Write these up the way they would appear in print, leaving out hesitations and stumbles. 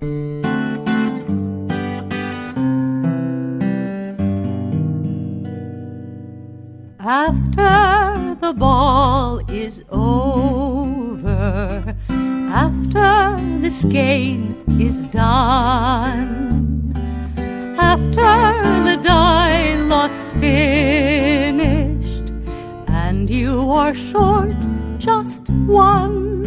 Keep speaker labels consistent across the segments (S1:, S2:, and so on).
S1: After the ball is over, after this game is done, after the die lot's finished, and you are short just one,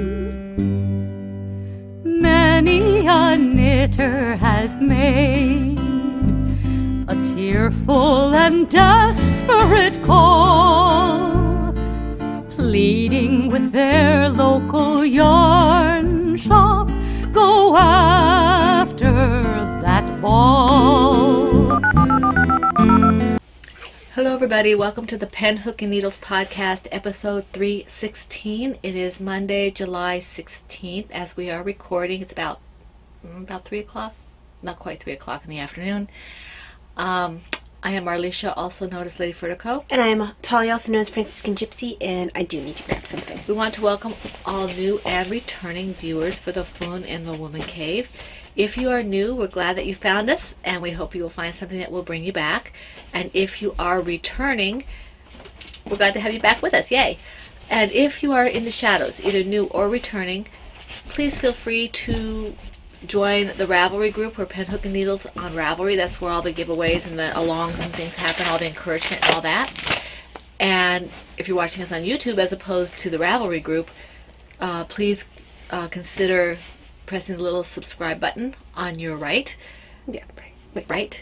S1: many a knitter has made a tearful and desperate call, pleading with their local yarn shop, go after that ball.
S2: Hello everybody, welcome to the Pen, Hook, and Needles podcast, episode 316. It is Monday, July 16th as we are recording. It's about 3 o'clock, not quite 3 o'clock in the afternoon. I am Marlisha, also known as Lady Vertigo.
S3: And I am Talia, also known as Franciscan Gypsy, and I do need to grab something.
S2: We want to welcome all new and returning viewers for the Foon and the Woman Cave. If you are new, we're glad that you found us, and we hope you will find something that will bring you back. And if you are returning, we're glad to have you back with us. Yay! And if you are in the shadows, either new or returning, please feel free to join the Ravelry group. We're Pen, Hook, and Needles on Ravelry. That's where all the giveaways and the alongs and things happen, all the encouragement and all that. And if you're watching us on YouTube as opposed to the Ravelry group, please consider pressing the little subscribe button on your right.
S3: Yeah,
S2: right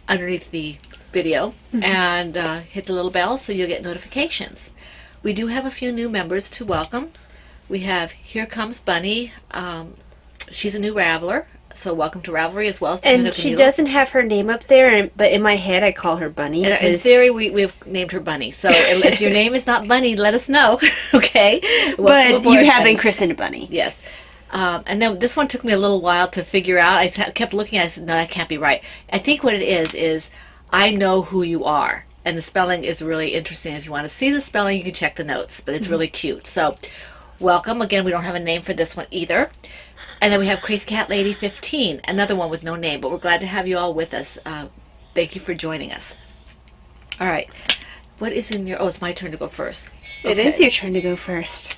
S2: underneath the video, and hit the little bell so you'll get notifications. We do have a few new members to welcome. We have Here Comes Bunny. She's a new Raveler, so welcome to Ravelry as well as to
S3: And she doesn't have her name up there, but in my head I call her Bunny.
S2: And in theory, we've named her Bunny. So if your name is not Bunny, let us know, okay?
S3: But you have been christened Bunny.
S2: Yes. And then this one took me a little while to figure out. I kept looking at it, I said, no, that can't be right. I think what it is I know who you are. And the spelling is really interesting. If you want to see the spelling, you can check the notes. But it's really cute. So welcome. Again, we don't have a name for this one either. And then we have Crazy Cat Lady 15, another one with no name. But we're glad to have you all with us. Thank you for joining us. All right. What is in your... Oh, it's my turn to go first.
S3: It is your turn to go first.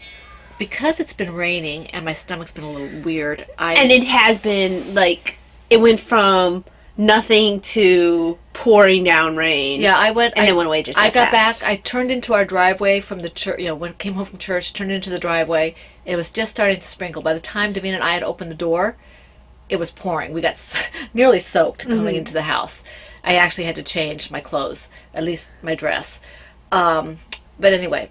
S2: Because it's been raining and my stomach's been a little weird.
S3: And it has been, like, it went from nothing to pouring down rain.
S2: Yeah,
S3: then went away just like
S2: that. I got
S3: fast.
S2: back, I turned into our driveway from the church, when I came home from church, turned into the driveway. It was just starting to sprinkle. By the time Davina and I had opened the door, it was pouring. We got nearly soaked coming into the house. I actually had to change my clothes, at least my dress. But anyway,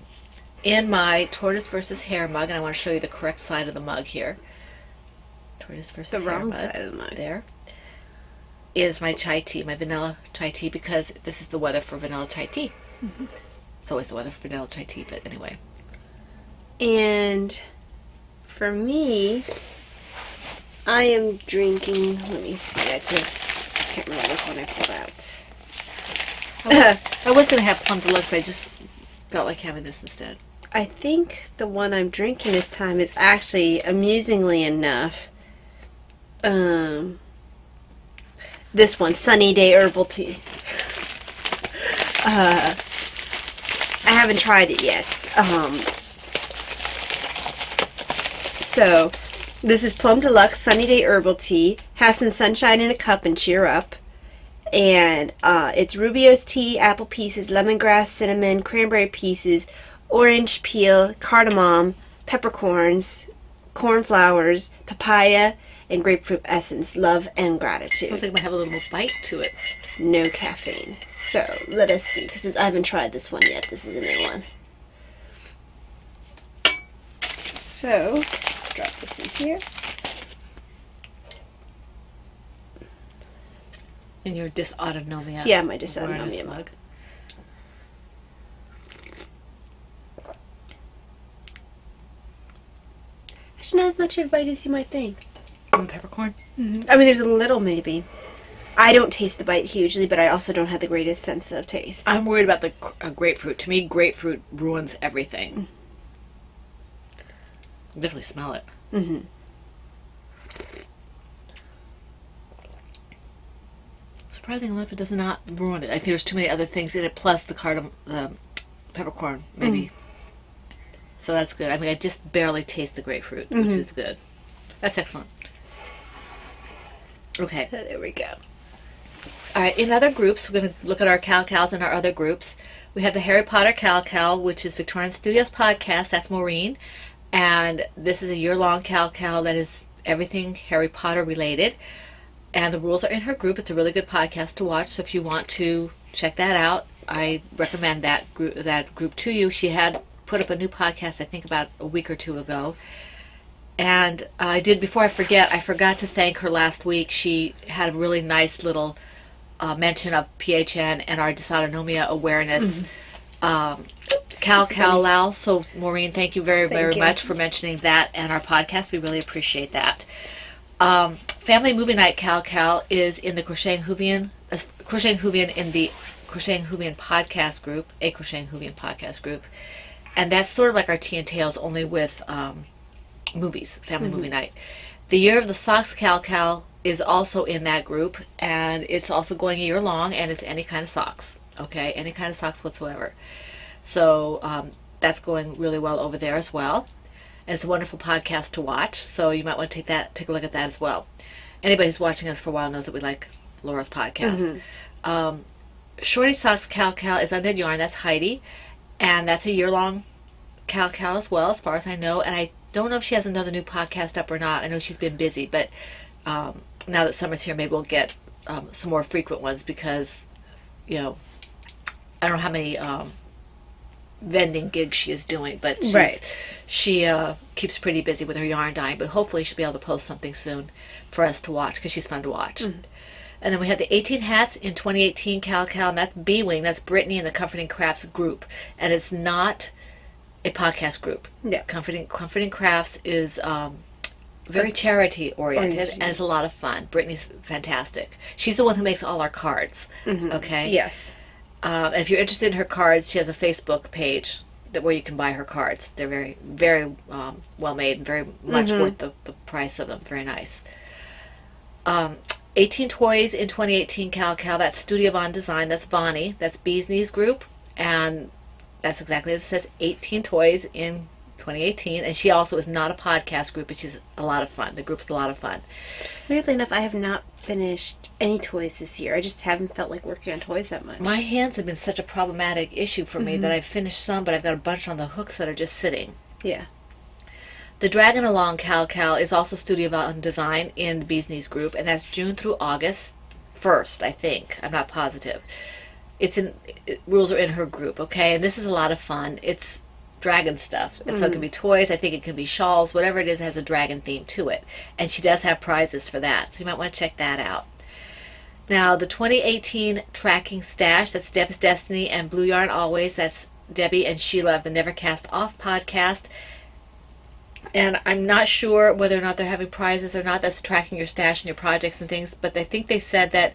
S2: in my Tortoise versus Hare mug, and I want to show you the correct side of the mug here. Tortoise versus Hare mug. The wrong side of the mug. There is my chai tea, my vanilla chai tea, because this is the weather for vanilla chai tea. It's always the weather for vanilla chai tea, but anyway.
S3: And for me, I am drinking, let me see, I can't remember which one I pulled out.
S2: I was going to have Plum Deluxe, but I just felt like having this instead.
S3: I think the one I'm drinking this time is actually, amusingly enough, this one, Sunny Day Herbal Tea. I haven't tried it yet. So, this is Plum Deluxe Sunny Day Herbal Tea. Have some sunshine in a cup and cheer up. And it's Rubio's tea, apple pieces, lemongrass, cinnamon, cranberry pieces, orange peel, cardamom, peppercorns, cornflowers, papaya, and grapefruit essence. Love and gratitude.
S2: Sounds like it might have a little bite to it.
S3: No caffeine. So, let us see, because I haven't tried this one yet. This is a new one. So, drop this in here.
S2: In your dysautonomia.
S3: Yeah, my dysautonomia mug. Actually, not as much of a bite as you might think.
S2: Peppercorn?
S3: I mean, there's a little maybe. I don't taste the bite hugely, but I also don't have the greatest sense of taste.
S2: I'm worried about the grapefruit. To me, grapefruit ruins everything. I definitely smell it. surprisingly enough, it does not ruin it. I think there's too many other things in it, plus the peppercorn, maybe. So that's good. I mean, I just barely taste the grapefruit, which is good. That's excellent. Okay.
S3: So there we go.
S2: All right, in other groups, we're going to look at our Cal-Cals in our other groups. We have the Harry Potter Cal-Cal, which is Victorian Studios podcast. That's Maureen. And this is a year-long Cal-Cal that is everything Harry Potter related. And the rules are in her group. It's a really good podcast to watch. So if you want to check that out, I recommend that group to you. She had put up a new podcast, I think, about a week or two ago. And before I forgot to thank her last week. She had a really nice little mention of PHN and our dysautonomia awareness Cal-Cal. So Maureen, thank you very much for mentioning that and our podcast. We really appreciate that. Family Movie Night Cal-Cal is in the Crocheting Whovian in the Crocheting Whovian podcast group, a Crocheting Whovian podcast group. And that's sort of like our Tea and Tales, only with movies, Family Movie Night. The Year of the Socks Cal-Cal is also in that group, and it's also going a year long, and it's any kind of socks, okay? Any kind of socks whatsoever. So that's going really well over there as well. And it's a wonderful podcast to watch, so you might want to take a look at that as well. Anybody who's watching us for a while knows that we like Laura's podcast. Shorty Socks Cal-Cal is Undead Yarn. That's Heidi, and that's a year-long Cal-Cal as well, as far as I know. And I don't know if she has another new podcast up or not. I know she's been busy, but now that summer's here, maybe we'll get some more frequent ones because, I don't know how many vending gigs she is doing, but she keeps pretty busy with her yarn dyeing, but hopefully she'll be able to post something soon for us to watch because she's fun to watch. And then we have the 18 Hats in 2018 Cal-Cal, and that's B-Wing. That's Brittany and the Comforting Crafts group, and it's not a podcast group. Yeah. Comforting Crafts is very charity oriented, and it's a lot of fun. Brittany's fantastic. She's the one who makes all our cards. Okay.
S3: Yes.
S2: And if you're interested in her cards, she has a Facebook page where you can buy her cards. They're very, very well made and very much worth the price of them. Very nice. 18 Toys in 2018 Cal-Cal. That's Studio Von Design. That's Vonnie. That's Bee's Knees Group. And that's exactly as it says, 18 Toys in 2018. And she also is not a podcast group, but she's a lot of fun. The group's a lot of fun.
S3: Weirdly enough, I have not finished any toys this year. I just haven't felt like working on toys that much.
S2: My hands have been such a problematic issue for me that I've finished some, but I've got a bunch on the hooks that are just sitting.
S3: Yeah.
S2: The Dragon Along Cal-Cal is also Studio Von Design in the Bee's Knees group, and that's June through August 1st, I think. I'm not positive. Rules are in her group, okay? And this is a lot of fun. It's dragon stuff. So it can be toys, I think it can be shawls, whatever it is has a dragon theme to it. And she does have prizes for that, so you might want to check that out. Now, the 2018 Tracking Stash, that's Deb's Destiny and Blue Yarn Always. That's Debbie and Sheila of the Never Cast Off podcast. And I'm not sure whether or not they're having prizes or not. That's tracking your stash and your projects and things. But I think they said that,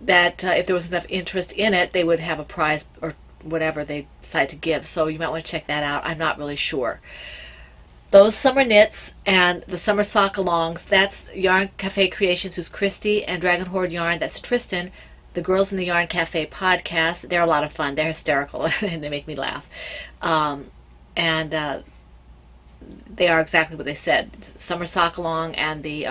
S2: that if there was enough interest in it, they would have a prize or whatever they decide to give. So you might want to check that out. I'm not really sure. Those summer knits and the summer sock alongs, that's Yarn Cafe Creations, who's Christy, and Dragon Horde Yarn, that's Tristan. The Girls in the Yarn Cafe podcast, they're a lot of fun. They're hysterical and they make me laugh. And they are exactly what they said. Summer sock along and the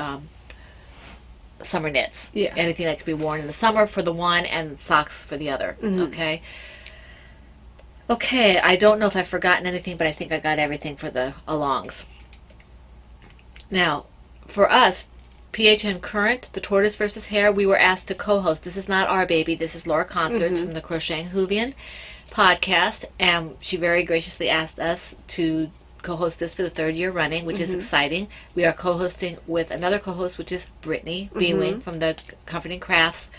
S2: summer knits. Yeah. Anything that could be worn in the summer for the one and socks for the other. Okay. Okay, I don't know if I've forgotten anything, but I think I got everything for the alongs. Now, for us, PHN Current, the Tortoise versus Hare, we were asked to co-host. This is not our baby. This is Laura Concerts from the Crocheting Whovian podcast, and she very graciously asked us to co-host this for the 3rd year running, which is exciting. We are co-hosting with another co-host, which is Brittany B-Wing from the Comforting Crafts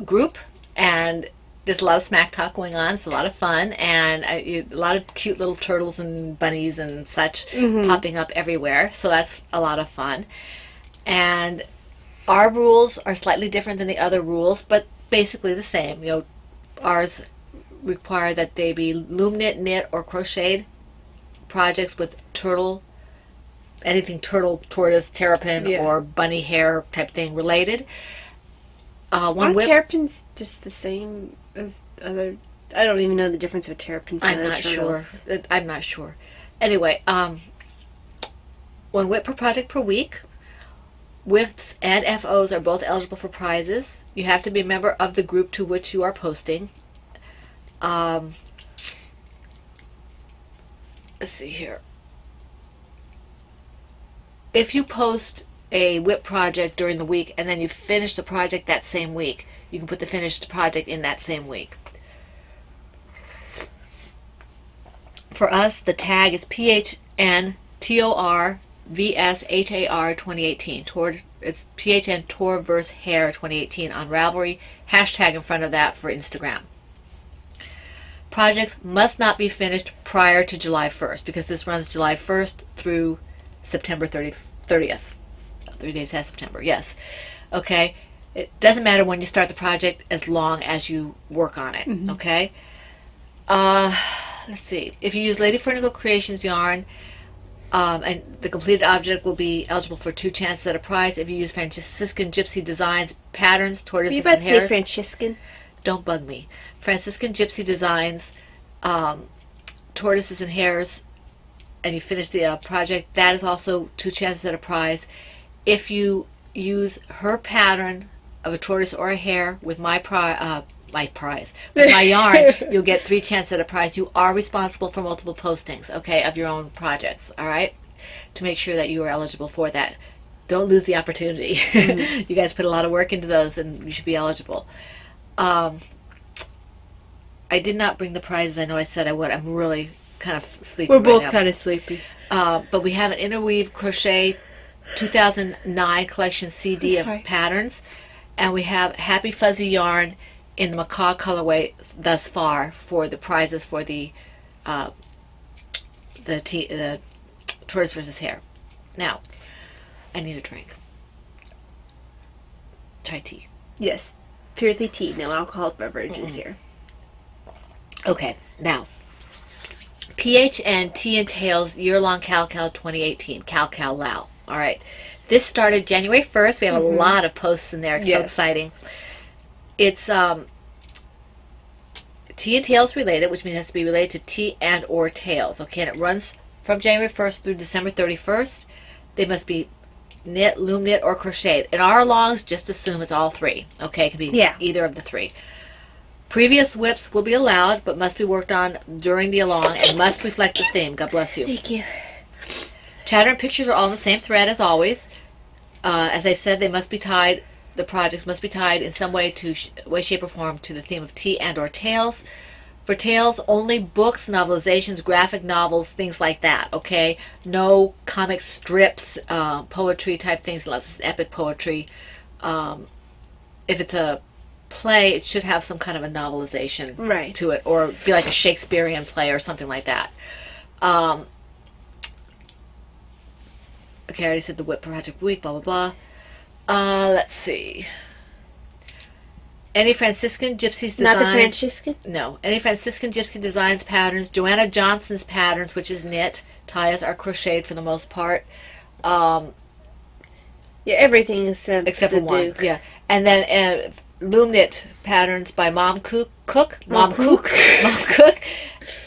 S2: group, and there's a lot of smack talk going on. It's a lot of fun, and a lot of cute little turtles and bunnies and such popping up everywhere, so that's a lot of fun. And our rules are slightly different than the other rules, but basically the same. Ours require that they be loom knit, or crocheted projects with turtle anything turtle, tortoise, terrapin,
S3: Yeah.
S2: or bunny hair type thing related. One
S3: Aren't
S2: whip.
S3: terrapins just the same as other? I don't even know the difference of terrapin.
S2: I'm not sure. I'm not sure. Anyway, one whip per project per week. Whips and FOs are both eligible for prizes. You have to be a member of the group to which you are posting. Let's see here. If you post a whip project during the week and then you finish the project that same week, you can put the finished project in that same week. For us, the tag is PHNTORVSHAR 2018. It's PHN Tor vs. Hair 2018 on Ravelry. Hashtag in front of that for Instagram. Projects must not be finished prior to July 1st because this runs July 1st through September 30th. 3 days past September, yes. Okay. It doesn't matter when you start the project as long as you work on it.
S3: Mm-hmm.
S2: Okay. Let's see. If you use Lady Fernicle Creations yarn, and the completed object will be eligible for 2 chances at a prize. If you use Franciscan Gypsy Designs patterns, tortoises,
S3: Are you about
S2: and
S3: to say
S2: hares,
S3: Franciscan?
S2: don't bug me. Franciscan Gypsy Designs, tortoises and hares, and you finish the project, that is also 2 chances at a prize. If you use her pattern of a tortoise or a hare with my prize, with my yarn, you'll get 3 chances at a prize. You are responsible for multiple postings, okay, of your own projects, all right, to make sure that you are eligible for that. Don't lose the opportunity. Mm-hmm. You guys put a lot of work into those, and you should be eligible. I did not bring the prizes. I know I said I would. I'm really kind of sleepy.
S3: We're both
S2: right now.
S3: kind of sleepy.
S2: But we have an Interweave Crochet 2009 collection CD of patterns, and we have Happy Fuzzy yarn in the macaw colorway thus far for the prizes for the tortoise versus hare. Now, I need a drink. Chai tea.
S3: Yes, purely tea, no alcoholic beverages here.
S2: Okay, now, PHN Tea and Tails Year-Long Cal-Cal 2018, Cal-Cal Lao. All right, this started January 1st. We have a lot of posts in there. It's so exciting. It's tea and tails related, which means it has to be related to tea and or tails. Okay, and it runs from January 1st through December 31st. They must be knit, loom knit, or crocheted. In our longs, just assume it's all 3. Okay, it can be either of the 3. Previous whips will be allowed, but must be worked on during the along and must reflect the theme. God bless you.
S3: Thank you.
S2: Chatter and pictures are all on the same thread as always. As I said, they must be tied. The projects must be tied in some way, shape, or form to the theme of tea and or tails. For tails, only books, novelizations, graphic novels, things like that. Okay, no comic strips, poetry type things, unless it's epic poetry. If it's a play, it should have some kind of a novelization to it, or be like a Shakespearean play or something like that. Okay, I already said the whip project week, blah, blah, blah. Let's see. Any Franciscan Gypsies designs?
S3: Not the Franciscan?
S2: No. Any Franciscan Gypsy Designs patterns. Joanna Johnson's patterns, which is knit. Tias are crocheted for the most part.
S3: Yeah, everything is
S2: except for one. Duke. Yeah. And then loom knit patterns by Mom Cook. Mom Cook.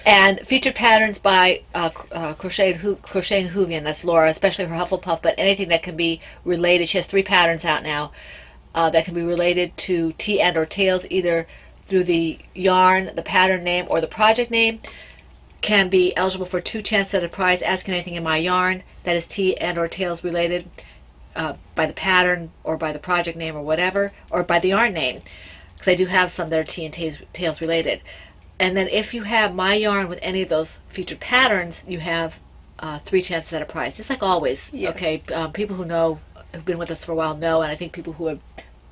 S2: And featured patterns by Crocheting Hoovian, that's Laura, especially her Hufflepuff, but anything that can be related. She has 3 patterns out now that can be related to tea and or tails, either through the yarn, the pattern name, or the project name. Can be eligible for 2 chances at a prize. Ask anything in my yarn that is tea and or tails related by the pattern or by the project name or whatever, or by the yarn name, because I do have some that are tea and tails related. And then if you have my yarn with any of those featured patterns, you have 3 chances at a prize, just like always. Yeah. Okay, people who've been with us for a while know, and I think people who have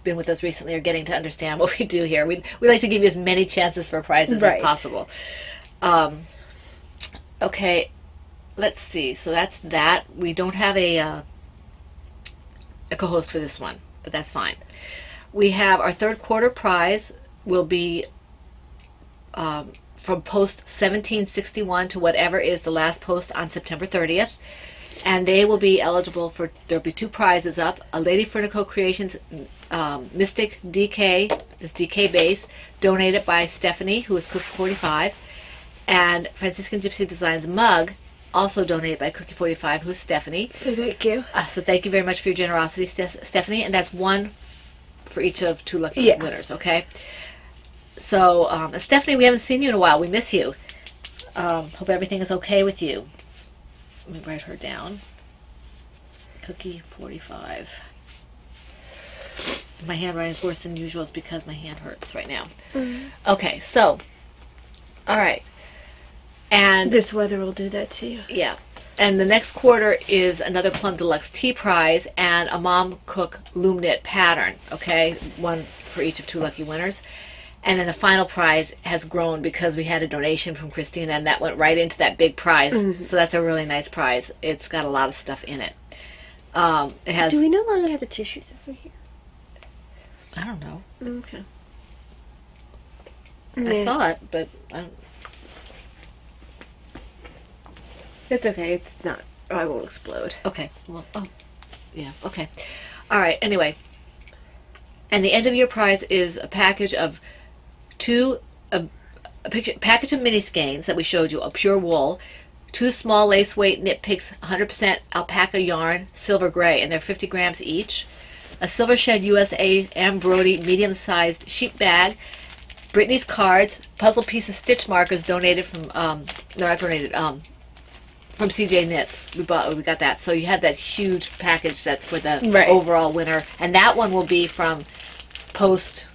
S2: been with us recently are getting to understand what we do here. We like to give you as many chances for prizes as possible. Okay, let's see. So that's that. We don't have a co-host for this one, but that's fine. We have our 3rd quarter prize will be from post 1761 to whatever is the last post on September 30th. and they will be eligible for, there'll be 2 prizes up. A Lady Furnico Creations Mystic DK, this DK base, donated by Stephanie, who is Cookie45, and Franciscan Gypsy Designs mug, also donated by Cookie45, who's Stephanie.
S3: Thank you.
S2: So thank you very much for your generosity, Stephanie, and that's 1 for each of 2 lucky winners, okay? So, Stephanie, we haven't seen you in a while. We miss you. Hope everything is okay with you. Let me write her down. Cookie45. My handwriting is worse than usual. It's because my hand hurts right now. Okay, so, all right. And
S3: this weather will do that to you.
S2: yeah. And the next quarter is another Plum Deluxe Tea Prize and a Mom Cook Loom Knit pattern, okay? 1 for each of 2 lucky winners. And then the final prize has grown because we had a donation from Christina, and that went right into that big prize. So that's a really nice prize. It's got a lot of stuff in it. It has...
S3: Do we no longer have the tissues over here?
S2: I don't know.
S3: Okay.
S2: I saw it, but I don't...
S3: It's okay. It's not. Oh, I won't explode.
S2: Okay. Well, oh, yeah. Okay. All right. Anyway. And the end of your prize is a package of package of mini skeins that we showed you, a pure wool, 2 small lace weight Knit Picks 100% alpaca yarn, silver gray, and they're 50 grams each. A Silver Shed USA Ambrody medium-sized sheep bag, Brittany's cards, puzzle pieces, stitch markers donated from no, not donated, from CJ Knits. We got that. So you have that huge package that's for the overall winner, and that one will be from post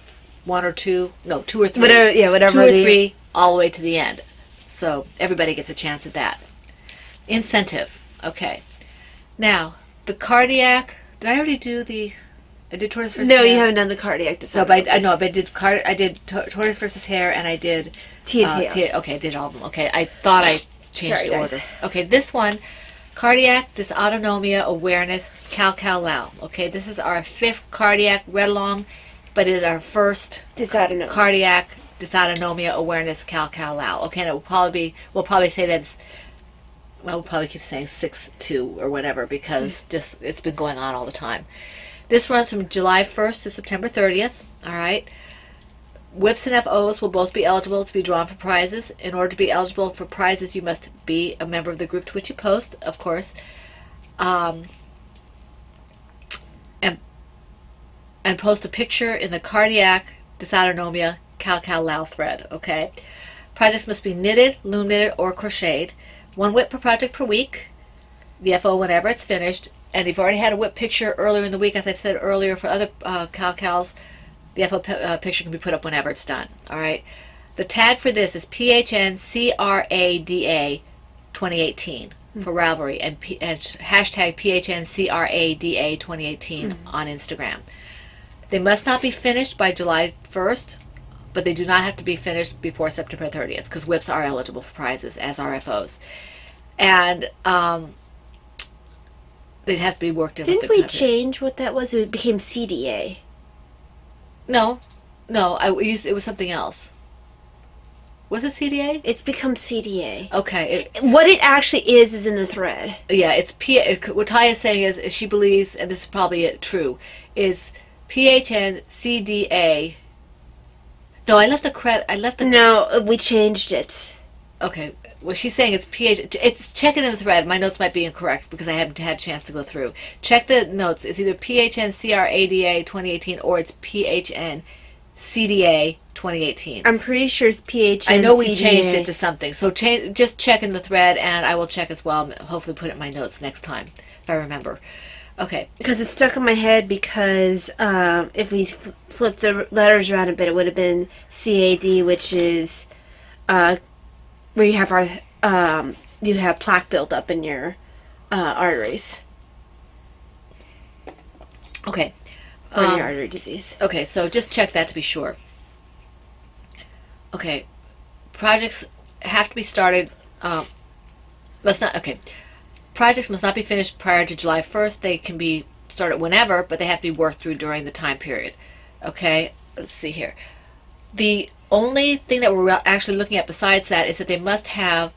S2: 1 or 2, no, 2 or 3,
S3: whatever
S2: 2 or 3, all the way to the end. So everybody gets a chance at that. Incentive. Okay. Now the cardiac. Did I already do the? I did tortoise versus hair.
S3: No, you haven't done the cardiac design.
S2: No, but I know. But I did tortoise versus hair, and I did
S3: Tia.
S2: Okay, I did all of them. Okay, I thought I changed
S3: Sorry,
S2: the order. Okay, this one, cardiac dysautonomia awareness Cal Lao. Okay, this is our 5th cardiac read along, but it is our first
S3: Dysautonomia.
S2: Cardiac dysautonomia awareness Cal Lao. Okay, and it will probably we'll probably say that. We'll probably keep saying 6/2 or whatever because just it's been going on all the time. This runs from July 1st to September 30th. All right. WIPs and FOs will both be eligible to be drawn for prizes. In order to be eligible for prizes, you must be a member of the group to which you post, of course, and post a picture in the cardiac dysautonomia Cal Lao thread. Okay. Projects must be knitted, loom knitted, or crocheted. 1 WIP per project per week. The FO whenever it's finished. And you've already had a WIP picture earlier in the week, as I've said earlier, for other Cals. The FO picture can be put up whenever it's done. All right. The tag for this is PHNCRADA 2018 for Ravelry and hashtag PHNCRADA 2018 on Instagram. They must not be finished by July 1st, but they do not have to be finished before September 30th because WIPs are eligible for prizes as RFOs. And they'd have to be worked in.
S3: Didn't we change what that was? It became CDA.
S2: No, it was something else. Was it CDA?
S3: It's become CDA.
S2: Okay.
S3: What it actually is in the thread.
S2: Yeah, it's what Ty is saying is she believes, and this is probably true, is PHNCDA. No, I left the.
S3: No, we changed it.
S2: Okay. Well, she's saying it's It's check it in the thread. My notes might be incorrect because I haven't had a chance to go through. Check the notes. It's either PHNCRADA 2018 or it's PHNCDA 2018.
S3: I'm pretty sure it's PHNCDA.
S2: I know we changed it to something. So just check in the thread, and I will check as well. Hopefully, put it in my notes next time if I remember. Okay.
S3: Because it's stuck in my head because if we flip the letters around a bit, it would have been CAD, which is where you have you have plaque built up in your arteries.
S2: Okay.
S3: Coronary artery disease.
S2: Okay, so just check that to be sure. Okay. Projects have to be started. Projects must not be finished prior to July 1st. They can be started whenever, but they have to be worked through during the time period. Okay, let's see here. The only thing that we're actually looking at besides that is that they must have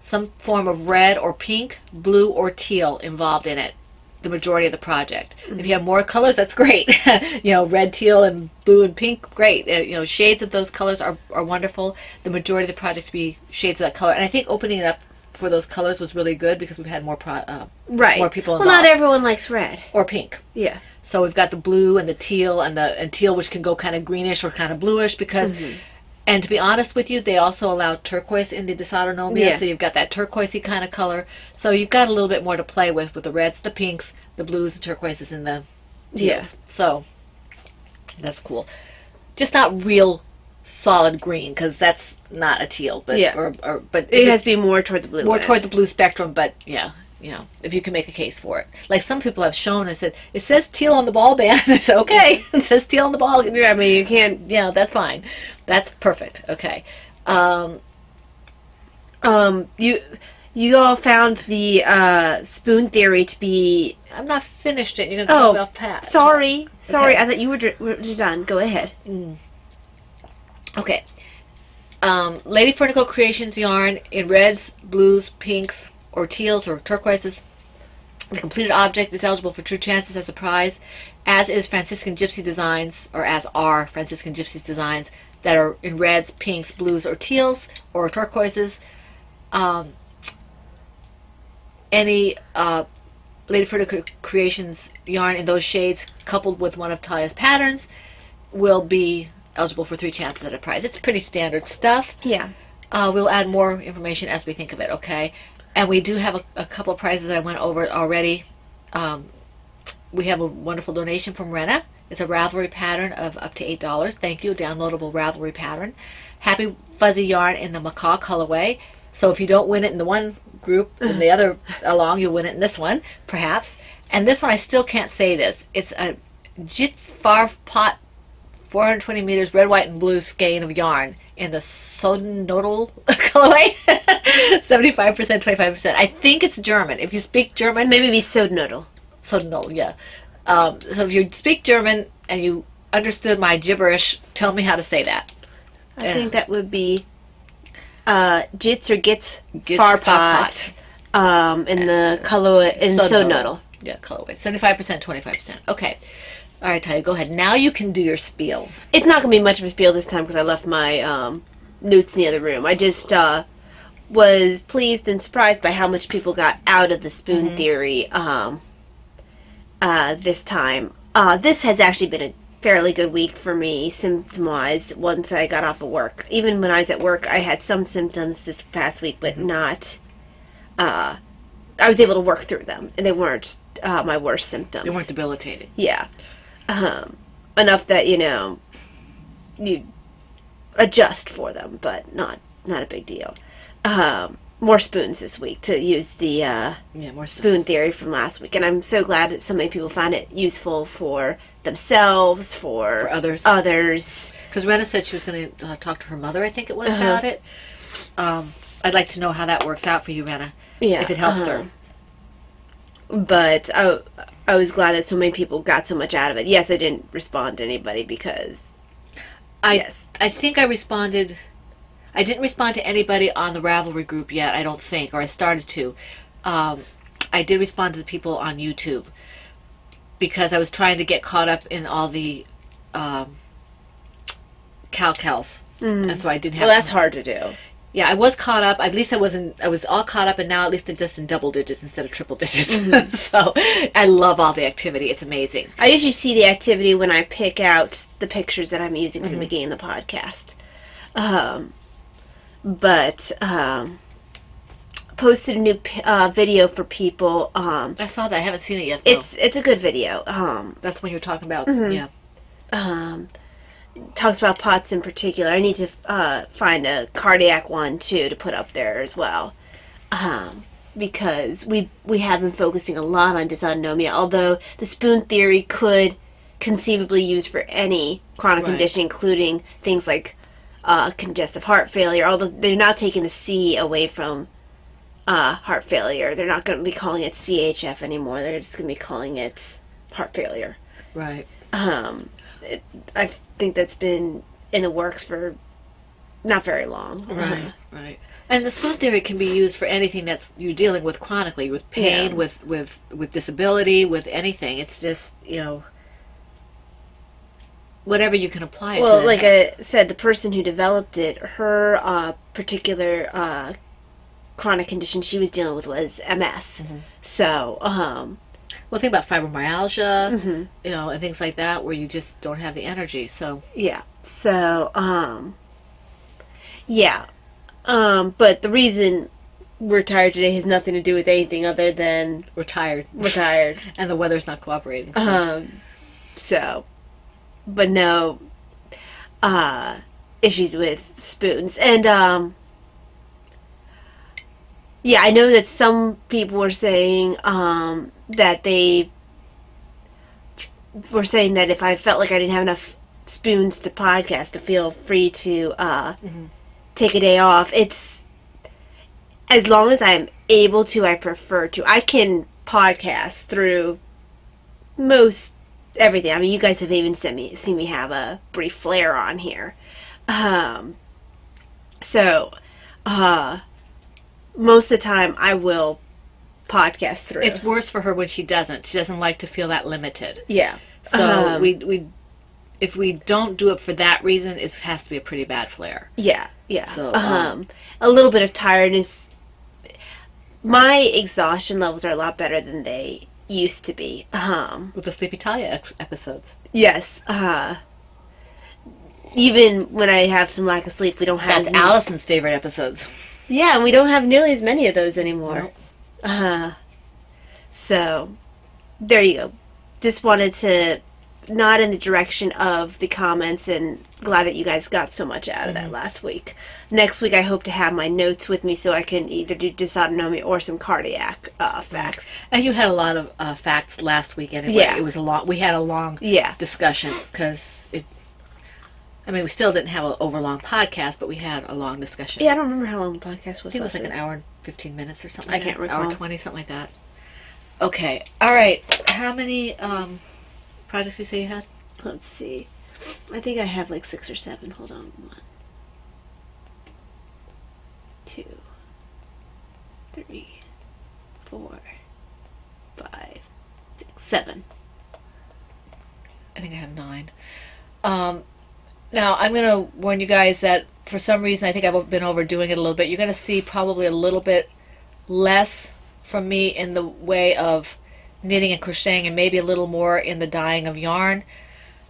S2: some form of red or pink, blue or teal involved in it, the majority of the project. If you have more colors, that's great. Red, teal, and blue and pink, great. Shades of those colors are wonderful. The majority of the project to be shades of that color. And I think opening it up for those colors was really good because we've had more more people involved.
S3: Well, not everyone likes red.
S2: Or pink.
S3: Yeah.
S2: So we've got the blue and the teal and teal, which can go kind of greenish or kind of bluish because... And to be honest with you, they also allow turquoise in the dysautonomia,
S3: Yeah.
S2: so you've got that turquoisey kind of color. So you've got a little bit more to play with the reds, the pinks, the blues, the turquoises, and the teals.
S3: Yeah.
S2: So that's cool. Just not real solid green, because that's not a teal. But
S3: Yeah.
S2: but
S3: It has to be more toward the blue.
S2: more
S3: end.
S2: toward the blue spectrum. But yeah, if you can make a case for it. Like some people have shown, I said, it says teal on the ball band. I said, okay, it says teal on the ball.
S3: Yeah, I mean, you can't.
S2: Yeah, that's fine. That's perfect. Okay.
S3: You all found the spoon theory to be.
S2: I'm not finished it. You're going to talk about Pat.
S3: Sorry.
S2: Okay.
S3: I thought you were done. Go ahead.
S2: Okay. Lady Fernicle Creations yarn in reds, blues, pinks, or teals, or turquoises. The completed object is eligible for True Chances as a prize, as is Franciscan Gypsy Designs, or as are Franciscan Gypsy's designs that are in reds, pinks, blues, or teals, or turquoises. Any Lady Fernicle Creations yarn in those shades, coupled with one of Talia's patterns, will be eligible for 3 chances at a prize. It's pretty standard stuff.
S3: Yeah.
S2: We'll add more information as we think of it, okay? And we do have a couple of prizes that I went over already. We have a wonderful donation from Rena. It's a Ravelry pattern of up to $8. Thank you, a downloadable Ravelry pattern. Happy Fuzzy yarn in the macaw colorway. So if you don't win it in the one group, in the other along, you'll win it in this one, perhaps. And this one, I still can't say this. It's a Jits Far Pot 420 meters red, white, and blue skein of yarn in the Sonodal colorway. 75%, 25%. I think it's German. If you speak German...
S3: Maybe be Sodnodal.
S2: Sodnodal, yeah. So if you speak German and you understood my gibberish, tell me how to say that.
S3: I think that would be Jits or Gits
S2: Gits
S3: Far
S2: Pot.
S3: Pot. In the color in Sodnodal.
S2: Yeah, colorway. 75%, 25%. Okay. All right, Talia, go ahead. Now you can do your spiel.
S3: It's not going to be much of a spiel this time because I left my notes in the other room. I just was pleased and surprised by how much people got out of the spoon theory this time. This has actually been a fairly good week for me, symptom-wise, once I got off of work. Even when I was at work, I had some symptoms this past week, but not... I was able to work through them, and they weren't my worst symptoms.
S2: They weren't debilitating.
S3: Yeah. Enough that, you adjust for them, but not a big deal. More spoons this week to use the
S2: more
S3: spoon theory from last week. And I'm so glad that so many people found it useful for themselves, for
S2: others.
S3: Because
S2: Rena said she was going to talk to her mother, I think it was, about it. I'd like to know how that works out for you, Rena, if it helps her.
S3: But I was glad that so many people got so much out of it. Yes, I didn't respond to anybody because...
S2: I think I responded... I didn't respond to anybody on the Ravelry group yet, I don't think, or I started to. I did respond to the people on YouTube because I was trying to get caught up in all the Cal-Cals. And so I didn't have...
S3: Well, that's hard to do.
S2: Yeah, I was caught up. At least I was all caught up, and now at least I'm just in double digits instead of triple digits. So I love all the activity. It's amazing.
S3: I usually see the activity when I pick out the pictures that I'm using for the beginning of the podcast. But posted a new video for people.
S2: I saw that. I haven't seen it yet, though.
S3: It's a good video.
S2: That's when you're talking about, yeah.
S3: Talks about pots in particular. I need to find a cardiac one too to put up there as well, because we have been focusing a lot on dysautonomia. Although the spoon theory could conceivably use for any chronic condition, including things like congestive heart failure. Although they're now taking the C away from heart failure, they're not going to be calling it CHF anymore. They're just going to be calling it heart failure.
S2: Right.
S3: I think that's been in the works for not very long.
S2: Right, right. And the spoon theory can be used for anything that's you're dealing with chronically, with pain,
S3: Yeah.
S2: with disability, with anything. It's just, whatever you can apply it to.
S3: Well,
S2: that
S3: like
S2: helps.
S3: I said, the person who developed it, her particular chronic condition she was dealing with was MS.
S2: Mm-hmm.
S3: So,
S2: Well, think about fibromyalgia,
S3: mhm.
S2: and things like that where you just don't have the energy. So,
S3: yeah. So, yeah. But the reason we're tired today has nothing to do with anything other than
S2: we're tired.
S3: we're tired.
S2: And the weather's not cooperating. So.
S3: So, but no, issues with spoons. And, yeah, I know that some people were saying, that they were saying that if I felt like I didn't have enough spoons to podcast, to feel free to, take a day off. It's, as long as I'm able to, I prefer to. I can podcast through most everything. I mean, you guys have even seen me have a brief flare on here. So, most of the time I will podcast through.
S2: It's worse for her when she doesn't. She doesn't like to feel that limited.
S3: Yeah.
S2: So we if we don't do it for that reason, it has to be a pretty bad flare.
S3: Yeah, yeah.
S2: So,
S3: a little bit of tiredness. My exhaustion levels are a lot better than they used to be.
S2: With the Sleepy Talia episodes.
S3: Yes. Even when I have some lack of sleep, we don't have.
S2: That's Allison's favorite episodes.
S3: Yeah, and we don't have nearly as many of those anymore.
S2: Nope.
S3: So, there you go. Just wanted to nod in the direction of the comments, and glad that you guys got so much out of that last week. Next week I hope to have my notes with me so I can either do dysautonomia or some cardiac facts.
S2: And you had a lot of facts last week anyway.
S3: Yeah.
S2: It was a long. We had a long
S3: Yeah.
S2: discussion because it. I mean, we still didn't have an overlong podcast, but we had a long discussion.
S3: Yeah, I don't remember how long the podcast was.
S2: I think it was
S3: last
S2: like an
S3: week.
S2: hour and 15 minutes or something.
S3: I
S2: like
S3: can't
S2: that.
S3: recall.
S2: Hour 20, something like that. Okay. All right. How many projects did you say you had?
S3: Let's see. I think I have like 6 or 7. Hold on. 1, 2, 3, 4, 5, 6, 7.
S2: I think I have 9. Now, I'm going to warn you guys that for some reason I think I've been overdoing it a little bit. You're going to see probably a little bit less from me in the way of knitting and crocheting, and maybe a little more in the dyeing of yarn,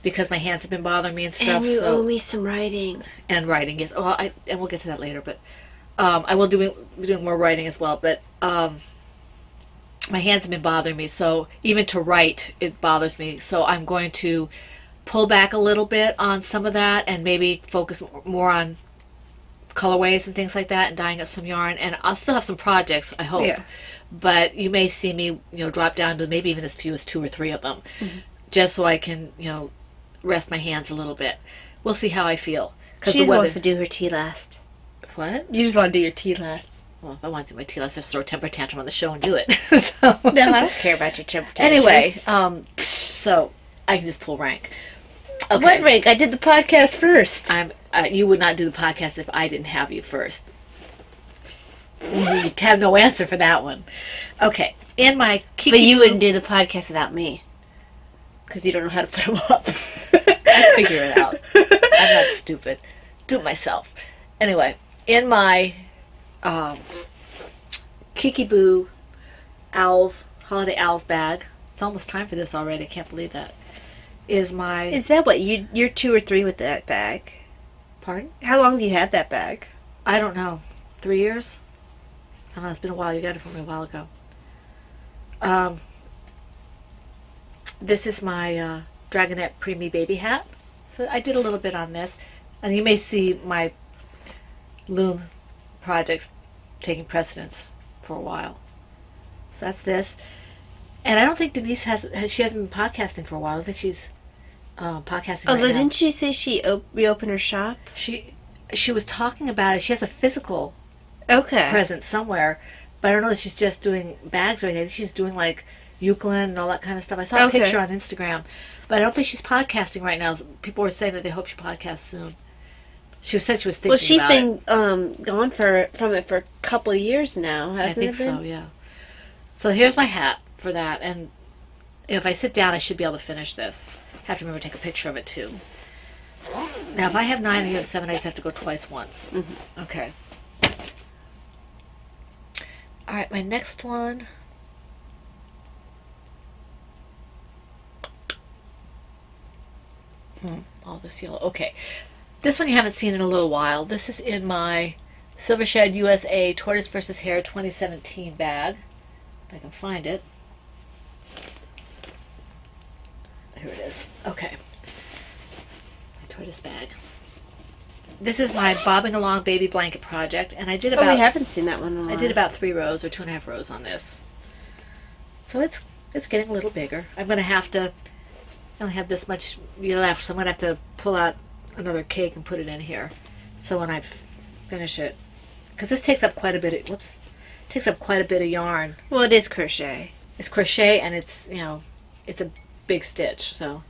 S2: because my hands have been bothering me and stuff.
S3: And you
S2: so.
S3: owe me some writing.
S2: And writing, yes. Well, and we'll get to that later, but I will be doing more writing as well. But my hands have been bothering me, so even to write, it bothers me. So I'm going to pull back a little bit on some of that, and maybe focus more on colorways and things like that, and dyeing up some yarn. And I'll still have some projects, I hope.
S3: Yeah.
S2: But you may see me, drop down to maybe even as few as 2 or 3 of them, just so I can, rest my hands a little bit. We'll see how I feel.
S3: She just wants to do her tea last.
S2: What?
S3: You just want to do your tea last.
S2: Well, if I want to do my tea, let's just throw a temper tantrum on the show and do it. So.
S3: No, I don't care about your temper
S2: Anyway,
S3: tantrums.
S2: so I can just pull rank. Okay.
S3: What rank? I did the podcast first.
S2: You would not do the podcast if I didn't have you first. You have no answer for that one. Okay. In my Kiki
S3: But you wouldn't do the podcast without me. Because you don't know how to put them up.
S2: I figure it out. I'm not stupid. Do it myself. Anyway, in my Kiki Boo Holiday Owls bag, it's almost time for this already, I can't believe that, is my...
S3: Is that what? You're 2 or 3 with that bag?
S2: Pardon?
S3: How long have you had that bag?
S2: I don't know. 3 years? I don't know, it's been a while. You got it from me a while ago. This is my Dragonette Preemie baby hat. So I did a little bit on this. And you may see my loom projects taking precedence for a while. So that's this. And I don't think Denise she hasn't been podcasting for a while. I don't think she's podcasting right now.
S3: Didn't she say she reopened her shop?
S2: She was talking about it. She has a physical
S3: Okay.
S2: presence somewhere, but I don't know if she's just doing bags or anything. I think she's doing like Euclid and all that kind of stuff. I saw a
S3: Okay.
S2: picture on Instagram, but I don't think she's podcasting right now. People were saying that they hope she podcasts soon. She said she was thinking
S3: Well, she's
S2: about
S3: been
S2: it.
S3: gone from it for a couple of years now, hasn't
S2: I think
S3: it been?
S2: so, yeah. So here's my hat for that, and if I sit down, I should be able to finish this. Have to remember to take a picture of it too. Now, if I have 9 and you have 7, I just have to go twice once.
S3: Mm-hmm.
S2: Okay. All right, my next one. All this yellow. Okay. This one you haven't seen in a little while. This is in my Silver Shed USA Tortoise vs. Hare 2017 bag. If I can find it. Here it is. Okay. My tortoise bag. This is my Bobbing Along Baby Blanket project, and I did about...
S3: Oh, we haven't seen that one in a while.
S2: I did about 3 rows or 2.5 rows on this. So it's getting a little bigger. I'm going to have to... I only have this much left, so I'm going to have to pull out another cake and put it in here. So when I finish it... Because this takes up quite a bit of... Whoops. Takes up quite a bit of yarn.
S3: Well, it is crochet.
S2: It's crochet, and it's, you know, it's a big stitch, so...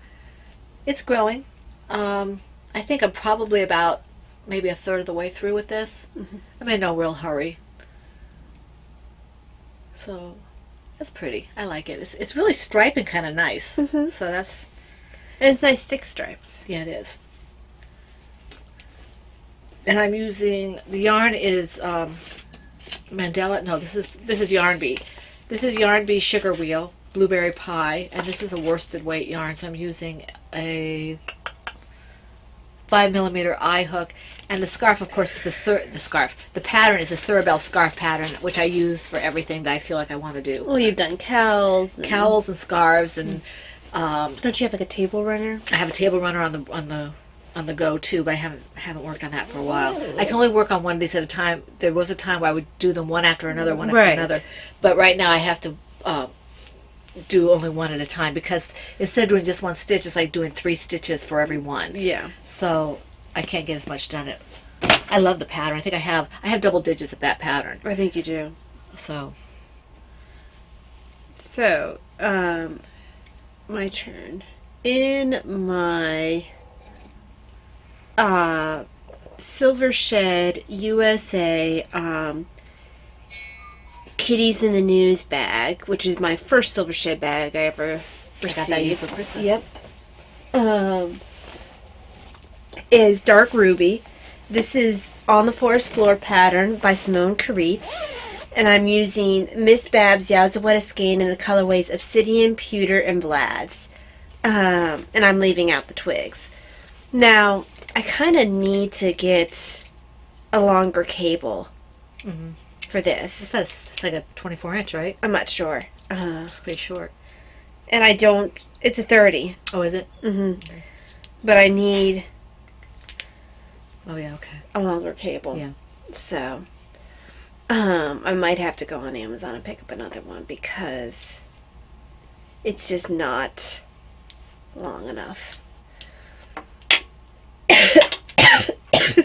S2: It's growing. I think I'm probably about maybe a third of the way through with this.
S3: Mm-hmm.
S2: I'm in no real hurry. So, that's pretty. I like it. It's really striping kind of nice.
S3: Mm-hmm.
S2: So that's...
S3: And it's nice thick stripes.
S2: Yeah, it is. And I'm using... The yarn is Mandela... No, this is Yarn Bee. This is Yarn Bee Sugar Wheel, Blueberry Pie, and this is a worsted weight yarn, so I'm using a 5mm eye hook, and the scarf, of course, is the pattern is a Cerebel scarf pattern, which I use for everything that I feel like I want to do.
S3: Well, you've done cowls.
S2: Cowls and scarves, and
S3: don't you have like a table runner?
S2: I have a table runner on the go too, but I haven't worked on that for a while. I can only work on one of these at a time. There was a time where I would do them one after another, one after another, but right now I have to do only one at a time, because instead of doing just one stitch, it's like doing 3 stitches for every one.
S3: Yeah.
S2: So I can't get as much done. I love the pattern. I think I have double digits of that pattern.
S3: I think you do.
S2: So
S3: my turn. In my Silver Shed USA Kitties in the News bag, which is my first Silver Shed bag I ever received.
S2: I got that you for Christmas.
S3: Yep. Is Dark Ruby. This is On the Forest Floor pattern by Simone Caritz. And I'm using Miss Babs Yazawetta skein in the colorways Obsidian, Pewter, and Vlad's. And I'm leaving out the twigs. Now, I kind of need to get a longer cable for this.
S2: It's like a 24-inch, right?
S3: I'm not sure.
S2: It's pretty short.
S3: And I don't... It's a 30.
S2: Oh, is it?
S3: Mm-hmm. But I need...
S2: Oh, yeah, okay.
S3: a longer cable.
S2: Yeah.
S3: So, I might have to go on Amazon and pick up another one, because it's just not long enough.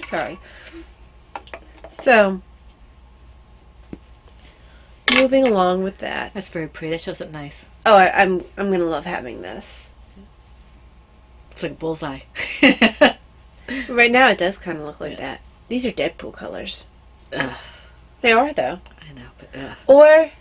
S3: Sorry. So, moving along with that.
S2: That's very pretty. That shows up nice.
S3: Oh, I'm gonna love having this.
S2: It's like a bullseye.
S3: Right now, it does kind of look like that. These are Deadpool colors.
S2: Ugh.
S3: They are, though.
S2: I know, but
S3: Or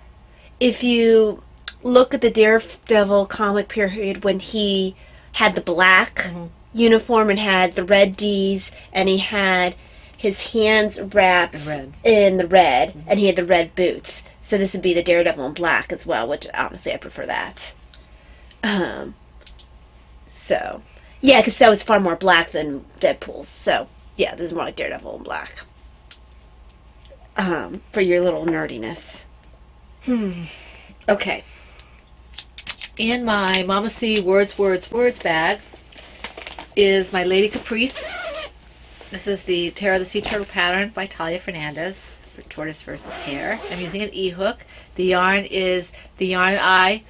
S3: if you look at the Daredevil comic period when he had the black uniform and had the red D's, and he had his hands wrapped in the red, and he had the red boots. So this would be the Daredevil in black as well, which honestly I prefer that. So, yeah, because that was far more black than Deadpool's. So, yeah, this is more like Daredevil in black. For your little nerdiness.
S2: Okay. In my Mama C Words bag is my Lady Caprice. This is the Terra the Sea Turtle pattern by Talia Fernandez for Tortoise vs. Hare. I'm using an E-hook. The yarn is the Yarn Eye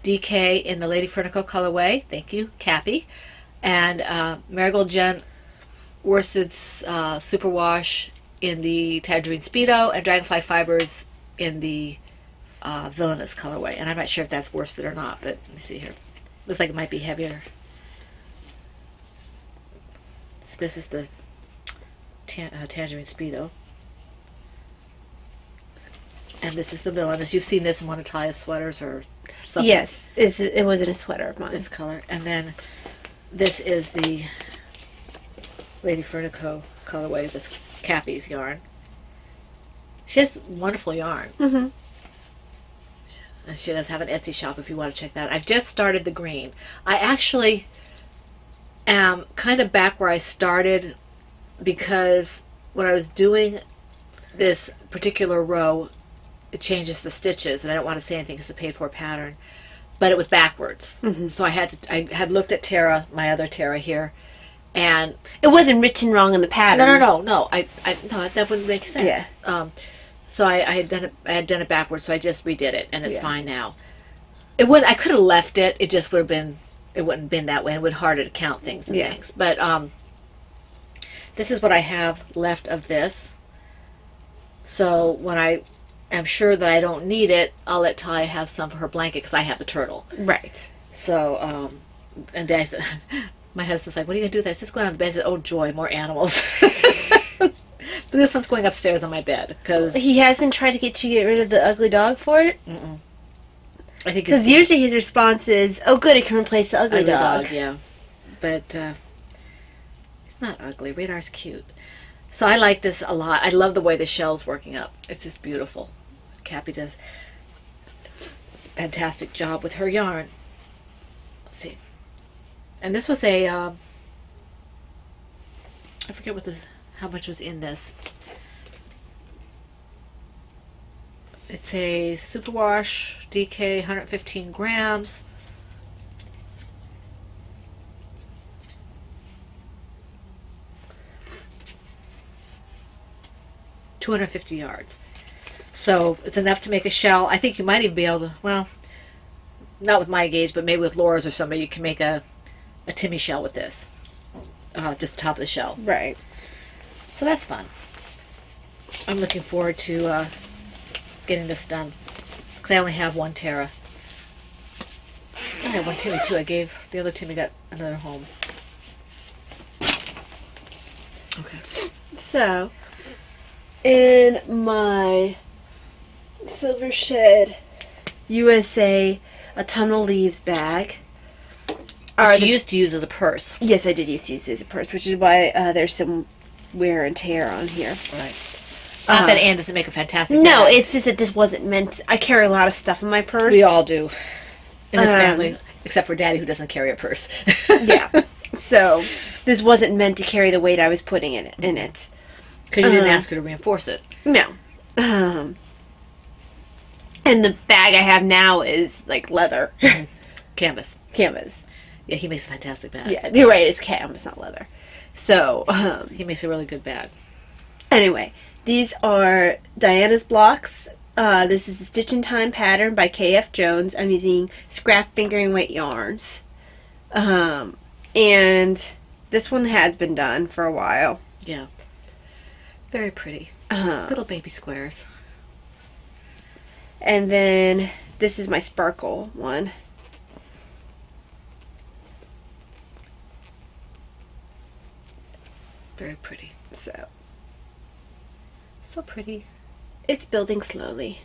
S2: DK in the Lady Fernico colorway. Thank you, Cappy. And Marigold Jen Worsted's Superwash in the Tangerine Speedo, and Dragonfly Fibers in the Villainous colorway. And I'm not sure if that's worsted or not, but let me see here. Looks like it might be heavier. So this is the Tangerine Speedo. And this is the villainous. You've seen this in one of Talia's sweaters or something.
S3: Yes, it wasn't a sweater of mine.
S2: This color. And then this is the Lady Furnico colorway, this Cappy's yarn. She has wonderful yarn.
S3: Mm-hmm.
S2: And she does have an Etsy shop if you want to check that out. I've just started the green. I actually am kind of back where I started because when I was doing this particular row, it changes the stitches, and I don't want to say anything because it's a paid for pattern, but it was backwards.
S3: Mm-hmm.
S2: So I had looked at Tara, my other Tara here, and
S3: It wasn't written wrong in the pattern.
S2: no, no, that wouldn't make sense.
S3: Yeah.
S2: So I had done it backwards, so I just redid it, and it's
S3: Yeah.
S2: fine now. I could have left it. It just would have been. It wouldn't have been that way. It would be harder to count things and
S3: Yeah.
S2: things. But this is what I have left of this. So when I am sure that I don't need it, I'll let Talia have some for her blanket because I have the turtle.
S3: Right.
S2: So and Dad said, my husband's like, "What are you gonna do with this?" Just going on the bed. I said, "Oh joy, more animals." But this one's going upstairs on my bed because
S3: He hasn't tried to get you to get rid of the ugly dog for it?
S2: I think
S3: Because usually his response is, oh good, it can replace the ugly dog.
S2: yeah. But it's not ugly. Radar's cute. So I like this a lot. I love the way the shell's working up. It's just beautiful. Cappy does a fantastic job with her yarn. Let's see. And this was a I forget how much was in this. It's a superwash DK 115 grams. $250 yards. So it's enough to make a shell. I think you might even be able to, well, not with my gauge, but maybe with Laura's or somebody, you can make a Timmy shell with this. Just the top of the shell.
S3: Right.
S2: So that's fun. I'm looking forward to getting this done. Because I only have one Tara. I have one Timmy too. I gave the other Timmy got another home. Okay.
S3: So, in my Silver Shed USA Autumnal Leaves bag
S2: Which you used to use as a purse.
S3: Yes, I did used to use it as a purse, which is why there's some wear and tear on here.
S2: Right. Not that Anne doesn't make a fantastic
S3: No,
S2: bag.
S3: it's just that this wasn't meant. I carry a lot of stuff in my purse.
S2: We all do. In this family, except for Daddy, who doesn't carry a purse.
S3: Yeah. So, this wasn't meant to carry the weight I was putting in it.
S2: Because you didn't ask her to reinforce it.
S3: No. And the bag I have now is like leather.
S2: Canvas.
S3: Canvas.
S2: Yeah, he makes a fantastic bag.
S3: Yeah, you're right, it's canvas, not leather. So,
S2: He makes a really good bag.
S3: anyway, these are Diana's blocks. This is a Stitch in Time pattern by K.F. Jones. I'm using scrap fingering weight yarns. And this one has been done for a while.
S2: Yeah. Very pretty. Little baby squares.
S3: And then this is my sparkle one.
S2: Very pretty. So pretty.
S3: It's building slowly.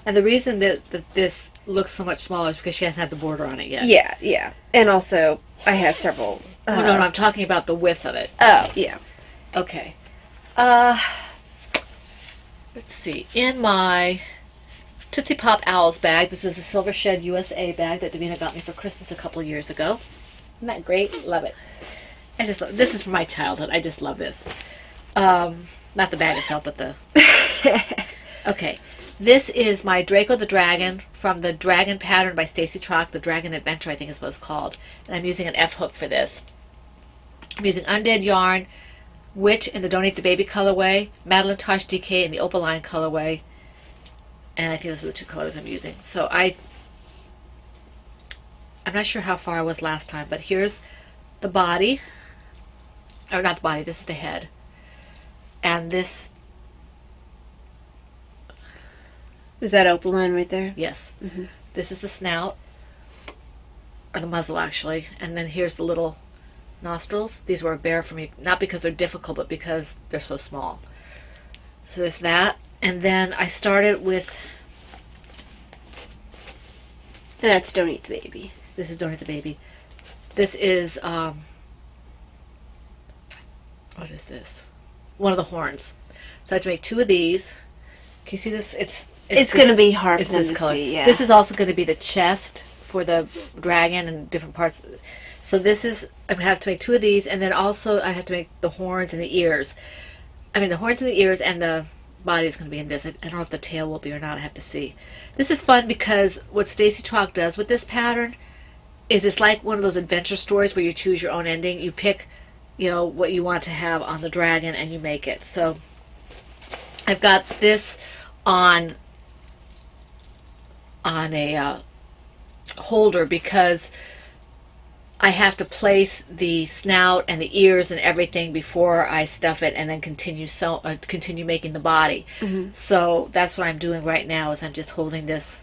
S2: And the reason that this looks so much smaller is because she hasn't had the border on it yet.
S3: Yeah, yeah. And also, I have several.
S2: Oh, no, I'm talking about the width of it.
S3: Oh, yeah.
S2: Okay. Let's see. In my Tootsie Pop Owls bag, this is a Silver Shed USA bag that Davina got me for Christmas a couple of years ago. Isn't that great? Love it. I just love, this is from my childhood. I just love this. Not the bag itself, but the... Okay. This is my Draco the Dragon from the Dragon pattern by Stacy Trock. The Dragon Adventure, I think is what it's called. And I'm using an F-hook for this. I'm using Undead yarn, Witch in the Don't Eat the Baby colorway, Madeline Tosh DK in the Opaline colorway, and I think those are the two colors I'm using. So I'm not sure how far I was last time, but here's the body, or not the body, this is the head. And this,
S3: Is that Opaline right there?
S2: yes, this is the snout, or the muzzle actually, and then here's the little nostrils. These were a bear for me, not because they're difficult, but because they're so small. So there's that. And then I started with...
S3: And that's Don't Eat the Baby.
S2: This is Don't Eat the Baby. This is, what is this? One of the horns. So I have to make 2 of these. Can you see this? It's
S3: going to be hard
S2: it's
S3: for them
S2: this
S3: to
S2: color.
S3: see, yeah.
S2: This is also going to be the chest for the dragon and different parts. So this is, I'm going to have to make 2 of these, and then also I have to make the horns and the ears. I mean, the horns and the ears, and the body is going to be in this. I don't know if the tail will be or not. I have to see. This is fun because what Stacy Twock does with this pattern is it's like one of those adventure stories where you choose your own ending. You pick, what you want to have on the dragon, and you make it. So I've got this on a holder because I have to place the snout and the ears and everything before I stuff it and then continue making the body.
S3: Mm-hmm.
S2: So that's what I'm doing right now is I'm just holding this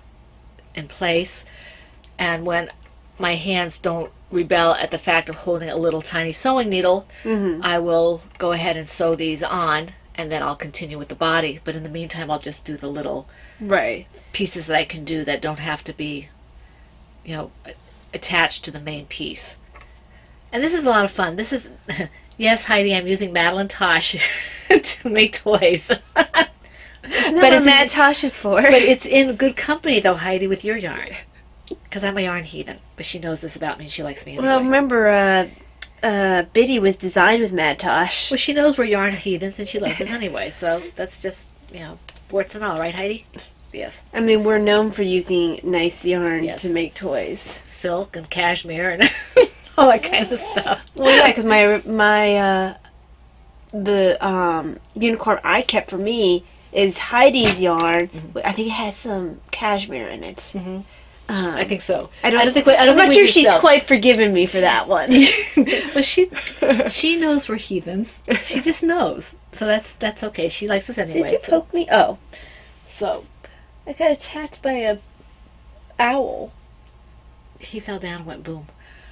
S2: in place. And when my hands don't rebel at the fact of holding a little tiny sewing needle,
S3: Mm-hmm.
S2: I will go ahead and sew these on, and then I'll continue with the body. But in the meantime, I'll just do the little
S3: Right.
S2: pieces that I can do that don't have to be, attached to the main piece. And this is a lot of fun. This is, yes, Heidi, I'm using Madeline Tosh to make toys.
S3: Isn't that
S2: But
S3: what
S2: it's
S3: Mad Tosh is for?
S2: But it's in good company, though, Heidi, with your yarn. Because I'm a yarn heathen. But she knows this about me, and she likes me anyway.
S3: Well, remember, Biddy was designed with Mad Tosh.
S2: Well, she knows we're yarn heathens, and she loves us anyway. So that's just, warts and all, right, Heidi? Yes.
S3: I mean, we're known for using nice yarn
S2: Yes.
S3: to make toys.
S2: Silk and cashmere and all that kind of stuff.
S3: Well, yeah, because the unicorn I kept for me is Heidi's yarn.
S2: Mm-hmm.
S3: I think it had some cashmere in it.
S2: Mm-hmm. I think so.
S3: I'm
S2: I'm
S3: not sure she's quite forgiven me for that one.
S2: Well, she knows we're heathens. She just knows. So that's okay. She likes us anyway.
S3: Did you poke me? Oh. So, I got attacked by a owl.
S2: He fell down and went boom.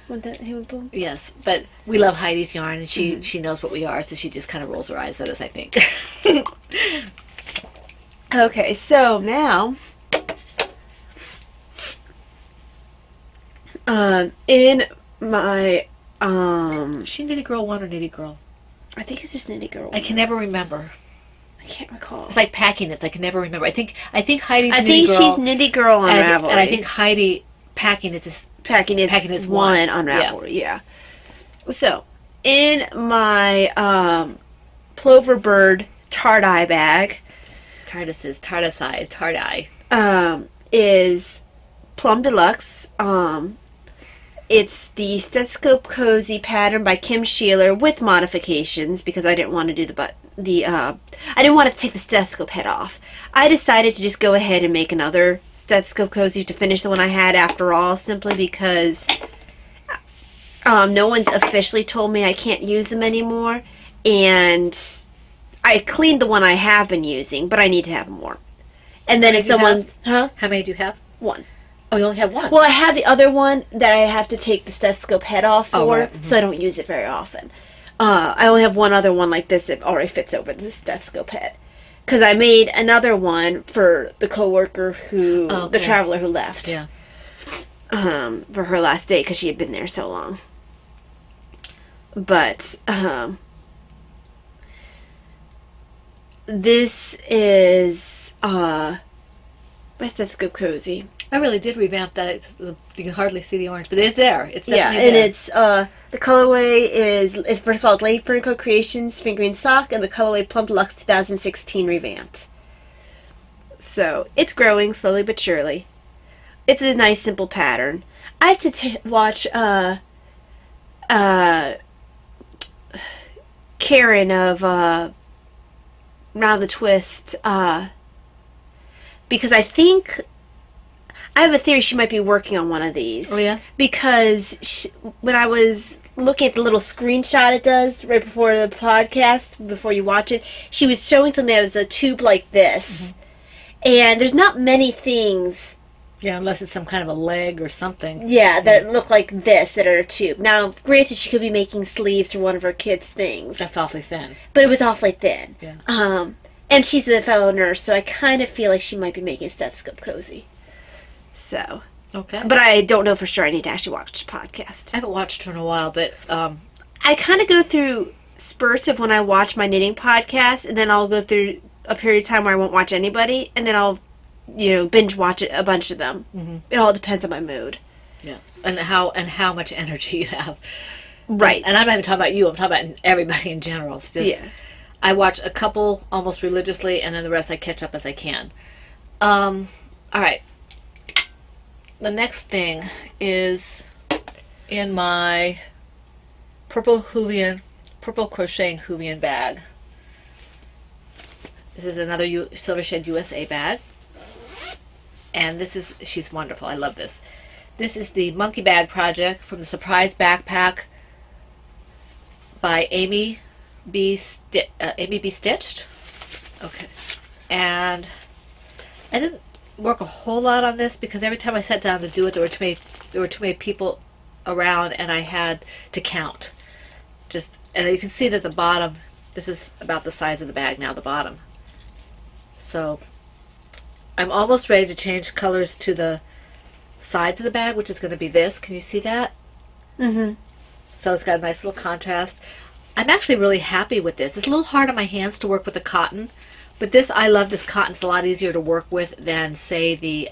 S3: Went that he went boom?
S2: Yes, but we love Heidi's yarn, and she knows what we are, so she just kind of rolls her eyes at us, I think.
S3: Okay, so now, in my,
S2: She Nitty Girl 1 or Nitty Girl?
S3: I think it's just Nitty Girl.
S2: I can never remember.
S3: I can't recall.
S2: It's like packing this. I can never remember. I think Heidi's
S3: I
S2: Nitty
S3: think
S2: Girl.
S3: she's Nitty Girl on Ravelry.
S2: And I think Heidi packing is this.
S3: Packing is one on
S2: Yeah.
S3: Ravelry, yeah. So, in my Plover Bird Tard-Eye bag
S2: Tardisize, Tard-Eye.
S3: is Plum Deluxe. It's the Stethoscope Cozy pattern by Kim Sheeler with modifications because I didn't want to do I didn't want to take the stethoscope head off. I decided to just go ahead and make another Stethoscope Cozy to finish the one I had after all, simply because no one's officially told me I can't use them anymore, and I cleaned the one I have been using, but I need to have more. And then if someone,
S2: How many do you have?
S3: one.
S2: Oh, you only have one.
S3: Well, I have the other one that I have to take the stethoscope head off for,
S2: Oh, right. Mhm.
S3: so I don't use it very often. I only have one other one like this that already fits over the stethoscope head. Because I made another one for the coworker the
S2: Okay.
S3: traveler who left.
S2: Yeah.
S3: For her last day because she had been there so long. But, this is, my stethoscope cozy.
S2: I really did revamp that. You can hardly see the orange, but it's there. It's
S3: Yeah,
S2: definitely
S3: and
S2: there.
S3: it's, the colorway is first of all, it's Lady Fernco Creations Fingering Sock, and the colorway Plum Deluxe 2016 revamped. So, it's growing slowly but surely. It's a nice, simple pattern. I have to watch, Karen of, Round the Twist, because I think, I have a theory she might be working on one of these.
S2: Oh, yeah?
S3: Because when I was looking at the little screenshot it does right before the podcast, before you watch it, she was showing something that was a tube like this.
S2: Mm-hmm.
S3: And there's not many things
S2: Yeah, unless it's some kind of a leg or something.
S3: Yeah, that look like this that are a tube. Now, granted, she could be making sleeves for one of her kids' things.
S2: That's awfully thin.
S3: But it was awfully thin.
S2: Yeah.
S3: And she's a fellow nurse, so I kind of feel like she might be making a stethoscope cozy. So.
S2: Okay.
S3: But I don't know for sure. I need to actually watch the podcast.
S2: I haven't watched her in a while, but
S3: I kind of go through spurts of when I watch my knitting podcast, and then I'll go through a period of time where I won't watch anybody, and then I'll, binge watch a bunch of them.
S2: Mm-hmm.
S3: It all depends on my mood.
S2: Yeah, and how much energy you have.
S3: Right.
S2: And I'm not even talking about you. I'm talking about everybody in general. It's just,
S3: Yeah.
S2: I watch a couple almost religiously, and then the rest I catch up as I can. All right. The next thing is in my purple crocheting Hoovian bag. This is another Silvershed USA bag. And she's wonderful. I love this. This is the Monkey Bag Project from the Surprise Backpack by Amy B. Stitched. Okay. And I didn't work a whole lot on this because every time I sat down to do it, there were too many people around, and I had to count. And you can see that the bottom, this is about the size of the bag now, the bottom. So I'm almost ready to change colors to the sides of the bag, which is going to be this. Can you see that?
S3: Mm-hmm.
S2: So it's got a nice little contrast. I'm actually really happy with this. It's a little hard on my hands to work with the cotton, but I love this cotton. It's a lot easier to work with than, say, the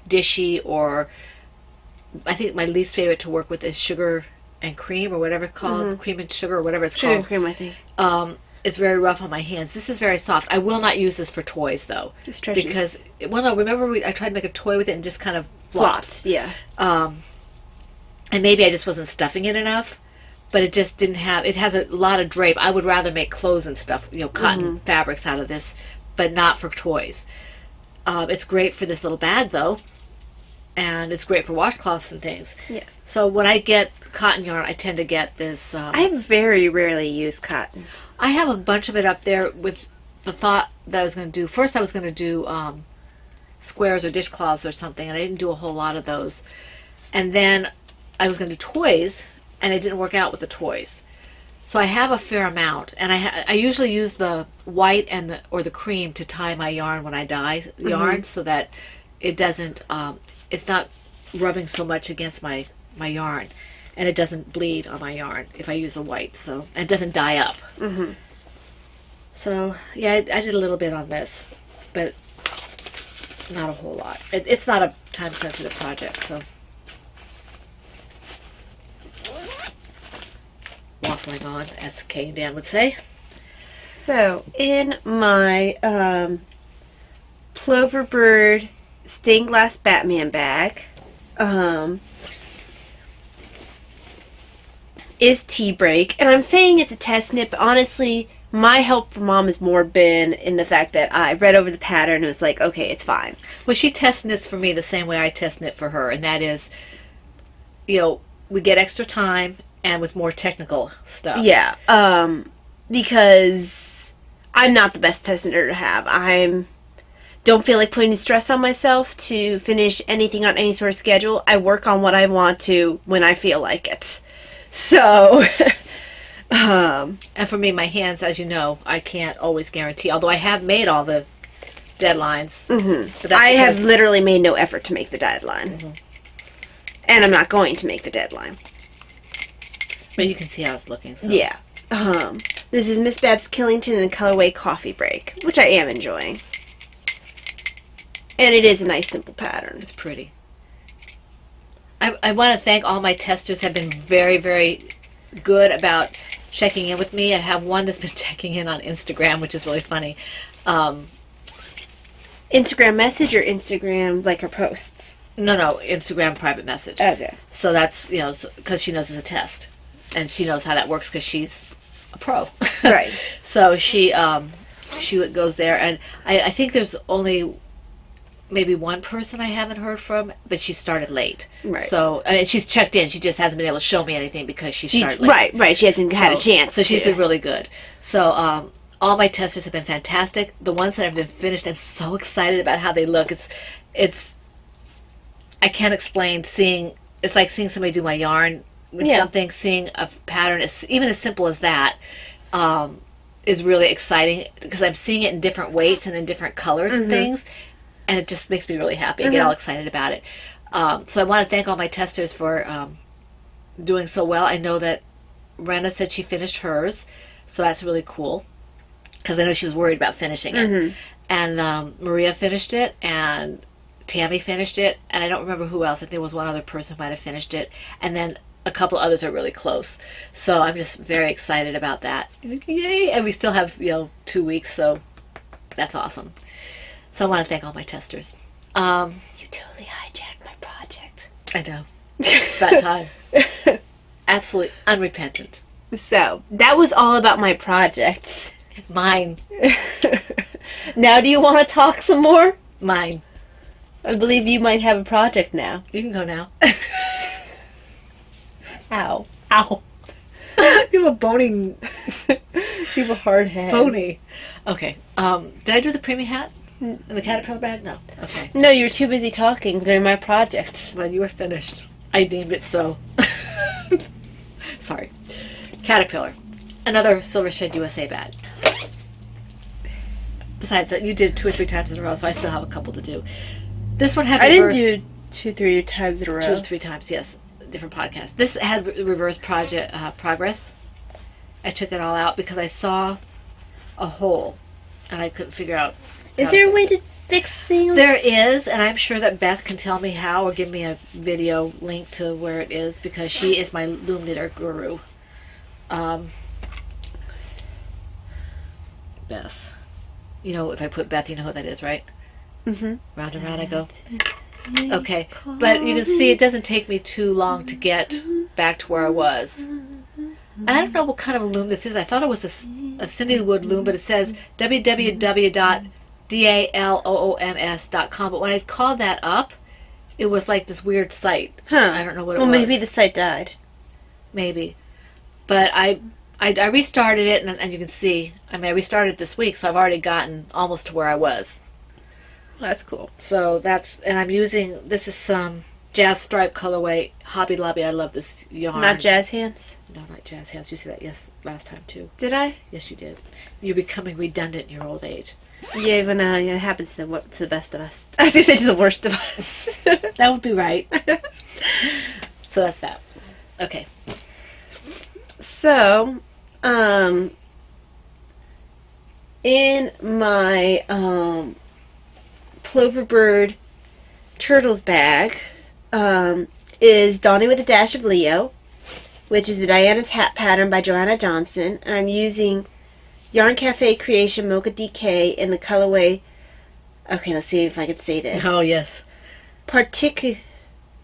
S2: Dishy, or I think my least favorite to work with is Sugar and Cream, or whatever it's called. Mm-hmm. Cream and Sugar, or whatever it's
S3: Sugar
S2: called.
S3: and Cream, I think.
S2: It's very rough on my hands. This is very soft. I will not use this for toys, though.
S3: It stretches.
S2: Because, remember I tried to make a toy with it and just kind of flops.
S3: Yeah.
S2: And maybe I just wasn't stuffing it enough, but it just didn't have, it has a lot of drape. I would rather make clothes and stuff, cotton fabrics out of this, but not for toys. It's great for this little bag, though, and it's great for washcloths and things.
S3: Yeah.
S2: So when I get cotton yarn, I tend to get this.
S3: I very rarely use cotton.
S2: I have a bunch of it up there with the thought that I was going to do. First, I was going to do squares or dishcloths or something, and I didn't do a whole lot of those. And then I was going to do toys, and it didn't work out with the toys. So I have a fair amount, and I usually use the white or the cream to tie my yarn when I dye yarn, so that it doesn't, it's not rubbing so much against my yarn, and it doesn't bleed on my yarn if I use the white, so and it doesn't dye up.
S3: Mm-hmm.
S2: So yeah, I did a little bit on this, but not a whole lot. It's not a time-sensitive project, so. Waffling on, as Kay and Dan would say.
S3: So, in my Ploverbird stained glass Batman bag is Tea Break. And I'm saying it's a test knit, but honestly, my help from Mom has more been in the fact that I read over the pattern and was like, okay, it's fine.
S2: Well, she test knits for me the same way I test knit for her, and that is, we get extra time and with more technical stuff.
S3: Yeah, because I'm not the best test knitter to have. Don't feel like putting stress on myself to finish anything on any sort of schedule. I work on what I want to when I feel like it. So,
S2: and for me, my hands, as you know, I can't always guarantee. Although I have made all the deadlines.
S3: Mm-hmm. I have literally made no effort to make the deadline. Mm-hmm. And I'm not going to make the deadline.
S2: But you can see how it's looking. So.
S3: Yeah. This is Miss Babs Killington and colorway Coffee Break, which I am enjoying. And it is a nice, simple pattern.
S2: It's pretty. I want to thank all my testers. Have been very, very good checking in with me. I have one that's been checking in on Instagram, which is really funny.
S3: Instagram message or Instagram, like her posts?
S2: No, Instagram private message.
S3: Okay.
S2: So that's, because she knows it's a test. And she knows how that works because she's a pro.
S3: Right.
S2: So she goes there, and I think there's only maybe one person I haven't heard from, but she started late.
S3: Right.
S2: So, she's checked in. She just hasn't been able to show me anything because she started late.
S3: Right. She hasn't had a chance.
S2: So she's been really good. So, all my testers have been fantastic. The ones that have been finished, I'm so excited about how they look. I can't explain seeing. It's like seeing somebody do my yarn with something. Seeing a pattern, even as simple as that, is really exciting because I'm seeing it in different weights and in different colors and things, and it just makes me really happy. I get all excited about it. So I want to thank all my testers for doing so well. I know that Rena said she finished hers, so that's really cool because I know she was worried about finishing it. And Maria finished it, and Tammy finished it, and I don't remember who else. I think there was one other person who might have finished it, and then a couple others are really close. So I'm just very excited about that. Yay! And we still have 2 weeks, so that's awesome. So I want to thank all my testers.
S3: You totally hijacked my project.
S2: I know. It's about time. Absolutely unrepentant.
S3: So, that was all about my projects.
S2: Mine.
S3: Now do you want to talk some more?
S2: Mine.
S3: I believe you might have a project now.
S2: You can go now.
S3: Ow.
S2: Ow. You have a bony...
S3: You have a hard head.
S2: Bony. Okay. Did I do the preemie hat? And the caterpillar bag? No. Okay.
S3: No, you were too busy talking during my project.
S2: Well, you were finished. I deemed it so. Sorry. Caterpillar. Another Silver Shed USA bag. Besides that, you did 2 or 3 times in a row, so I still have a couple to do. This one had reverse...
S3: I didn't do 2-3 times in a row.
S2: 2 or 3 times, yes. Different podcasts. This had reverse progress. I took it all out because I saw a hole, and I couldn't figure out...
S3: Is there a way to fix things?
S2: There is, and I'm sure that Beth can tell me how or give me a video link to where it is because she is my loom knitter guru. Beth. If I put Beth, you know who that is, right?
S3: Mm-hmm.
S2: Round and round I go. Okay, but you can see it doesn't take me too long to get back to where I was. And I don't know what kind of a loom this is. I thought it was a Cindy Wood loom, but it says www.dalooms.com. But when I called that up, it was like this weird site.
S3: Huh.
S2: I don't know what it was.
S3: Well, maybe the site died.
S2: Maybe. But I restarted it, and you can see, I restarted this week, so I've already gotten almost to where I was.
S3: That's cool.
S2: So and I'm using, this is some Jazz Stripe colorway, Hobby Lobby. I love this yarn.
S3: Not Jazz Hands?
S2: No, not Jazz Hands. You see that last time too.
S3: Did I?
S2: Yes, you did. You're becoming redundant in your old age.
S3: Yeah, even it happens to the best of us. I was going to say to the worst of us.
S2: That would be right. So that's that. Okay.
S3: So, in my Ploverbird Turtles bag is Dawning with a Dash of Leo, which is the Diana's Hat pattern by Joanna Johnson. And I'm using Yarn Cafe Creation Mocha DK in the colorway. Okay, let's see if I can say this.
S2: Oh, yes.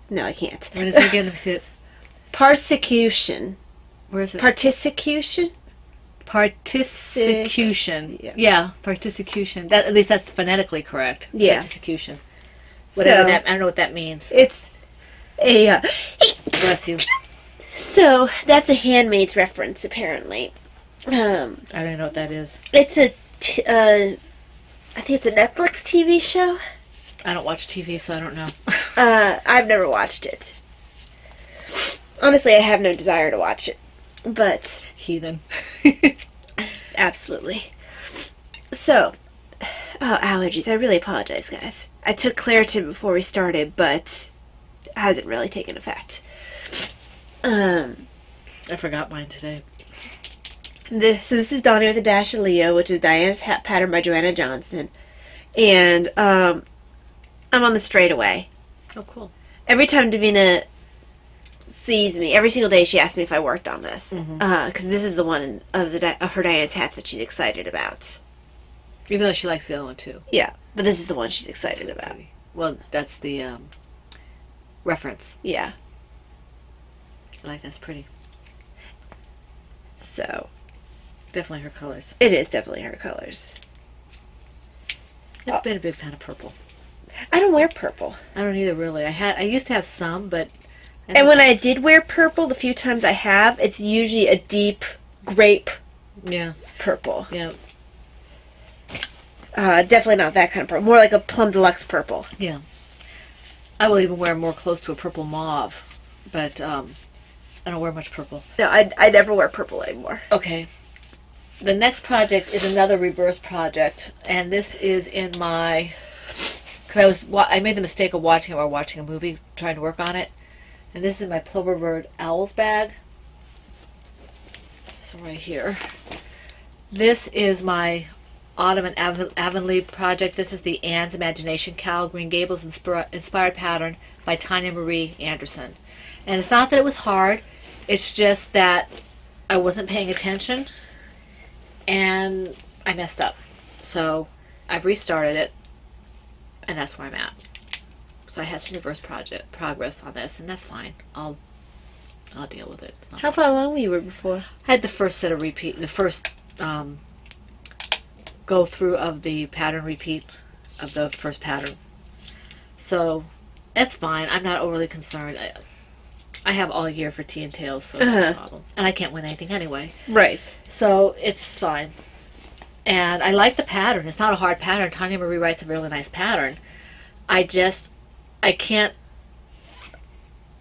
S3: No, I can't.
S2: What is it again? Let me see it.
S3: Persecution.
S2: Where is it?
S3: Particicution?
S2: Particicution.
S3: Yeah.
S2: Particicution. At least that's phonetically correct.
S3: Yeah.
S2: Particicution. Whatever
S3: So,
S2: that, I don't know what that means.
S3: It's a...
S2: Bless you.
S3: So, that's a Handmaid's reference, apparently.
S2: I don't know what that is.
S3: It's I think it's a Netflix TV show.
S2: I don't watch TV, so I don't know.
S3: I've never watched it. Honestly, I have no desire to watch it. But...
S2: Heathen.
S3: Absolutely. So, allergies. I really apologize, guys. I took Claritin before we started, but it hasn't really taken effect.
S2: I forgot mine today.
S3: So this is Dawning with a Dash of Leo, which is Diana's Hat pattern by Joanna Johnson. And I'm on the straightaway.
S2: Oh, cool.
S3: Every time Davina sees me, every single day she asks me if I worked on this. Because this is the one of her Diana's hats that she's excited about.
S2: Even though she likes the other one, too.
S3: Yeah, but this is the one she's excited about.
S2: Well, that's the reference.
S3: Yeah.
S2: I like that's pretty.
S3: So...
S2: Definitely her colors.
S3: It is definitely her colors.
S2: I've been a big fan of purple.
S3: I don't wear purple.
S2: I don't either, really. I used to have some, but...
S3: And when I did wear purple, the few times I have, it's usually a deep grape purple.
S2: Yeah.
S3: Definitely not that kind of purple. More like a Plum Deluxe purple.
S2: Yeah. I will even wear more close to a purple mauve, but I don't wear much purple.
S3: No, I never wear purple anymore.
S2: Okay. The next project is another reverse project, and this is in my... Because I made the mistake of watching it while watching a movie, trying to work on it. And this is my Plover Bird Owls bag. So right here. This is my Autumn and Avonlea project. This is the Anne's Imagination Cowl Green Gables inspired pattern by Tanya Marie Anderson. And it's not that it was hard, it's just that I wasn't paying attention and I messed up. So I've restarted it, and that's where I'm at. So I had some reverse progress on this, and that's fine. I'll deal with it.
S3: How far along were you before?
S2: I had the first set of the first go through of the pattern repeat of the first pattern. So that's fine. I'm not overly concerned. I have all year for tea and tails, so it's no problem. And I can't win anything anyway.
S3: Right.
S2: So it's fine. And I like the pattern. It's not a hard pattern. Tanya Marie writes a really nice pattern. I can't,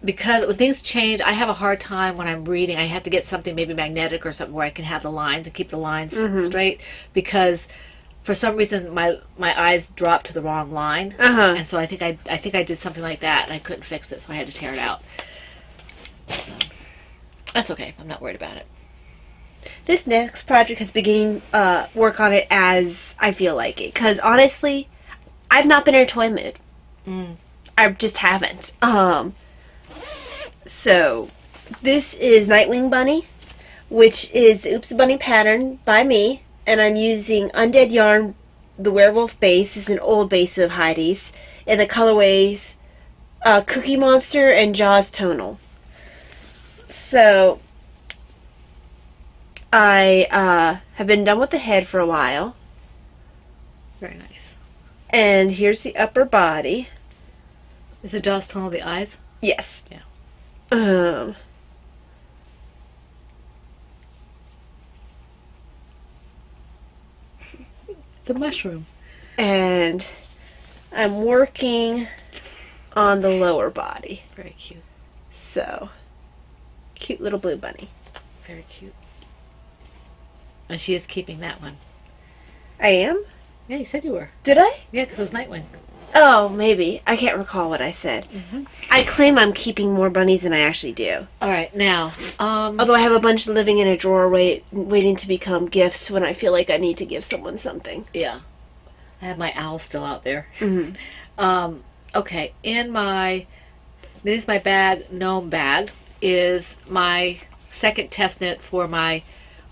S2: because when things change, I have a hard time when I'm reading. I have to get something maybe magnetic or something where I can have the lines and keep the lines straight, because for some reason my eyes dropped to the wrong line, and so I think I did something like that, and I couldn't fix it, so I had to tear it out. So that's okay. I'm not worried about it.
S3: This next project is beginning work on it as I feel like it, because honestly, I've not been in a toy mood. I just haven't. So this is Nightwing Bunny, which is the Oops Bunny pattern by me, and I'm using Undead Yarn, the werewolf base. This is an old base of Heidi's, and the colorways Cookie Monster and Jaws Tonal. So I have been done with the head for a while.
S2: Very nice.
S3: And here's the upper body.
S2: Is it Jaws Tonal the eyes?
S3: Yes.
S2: Yeah. The mushroom.
S3: And I'm working on the lower body.
S2: Very cute.
S3: So, cute little blue bunny.
S2: Very cute. And she is keeping that one.
S3: I am?
S2: Yeah, you said you were.
S3: Did I?
S2: Yeah, because it was Nightwing.
S3: Oh, maybe. I can't recall what I said. I claim I'm keeping more bunnies than I actually do.
S2: Alright, now,
S3: Although I have a bunch living in a drawer waiting to become gifts when I feel like I need to give someone something.
S2: yeah. I have my owl still out there. Okay, this is my bag, gnome bag, is my second test knit for my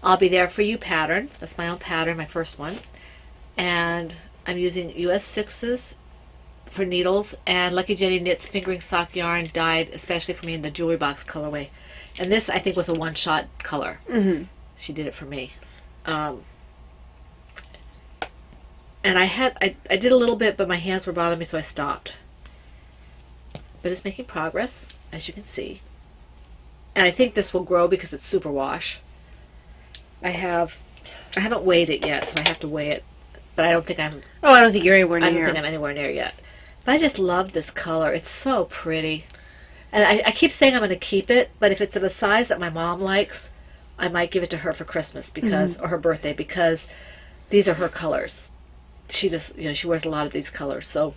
S2: I'll Be There For You pattern. That's my own pattern, my first one. And I'm using US 6s for needles, and Lucky Jenny Knits fingering sock yarn dyed especially for me in the jewelry box colorway. And this I think was a one-shot color. She did it for me. And I did a little bit, but my hands were bothering me, so I stopped. But it's making progress, as you can see. And I think this will grow because it's super wash. I haven't weighed it yet, so I have to weigh it. But I don't think I'm...
S3: Oh, I don't think you're anywhere near.
S2: I don't think I'm anywhere near yet. But I just love this color. It's so pretty. And I keep saying I'm going to keep it, but if it's of a size that my mom likes, I might give it to her for Christmas because, or her birthday, because these are her colors. She just, she wears a lot of these colors, so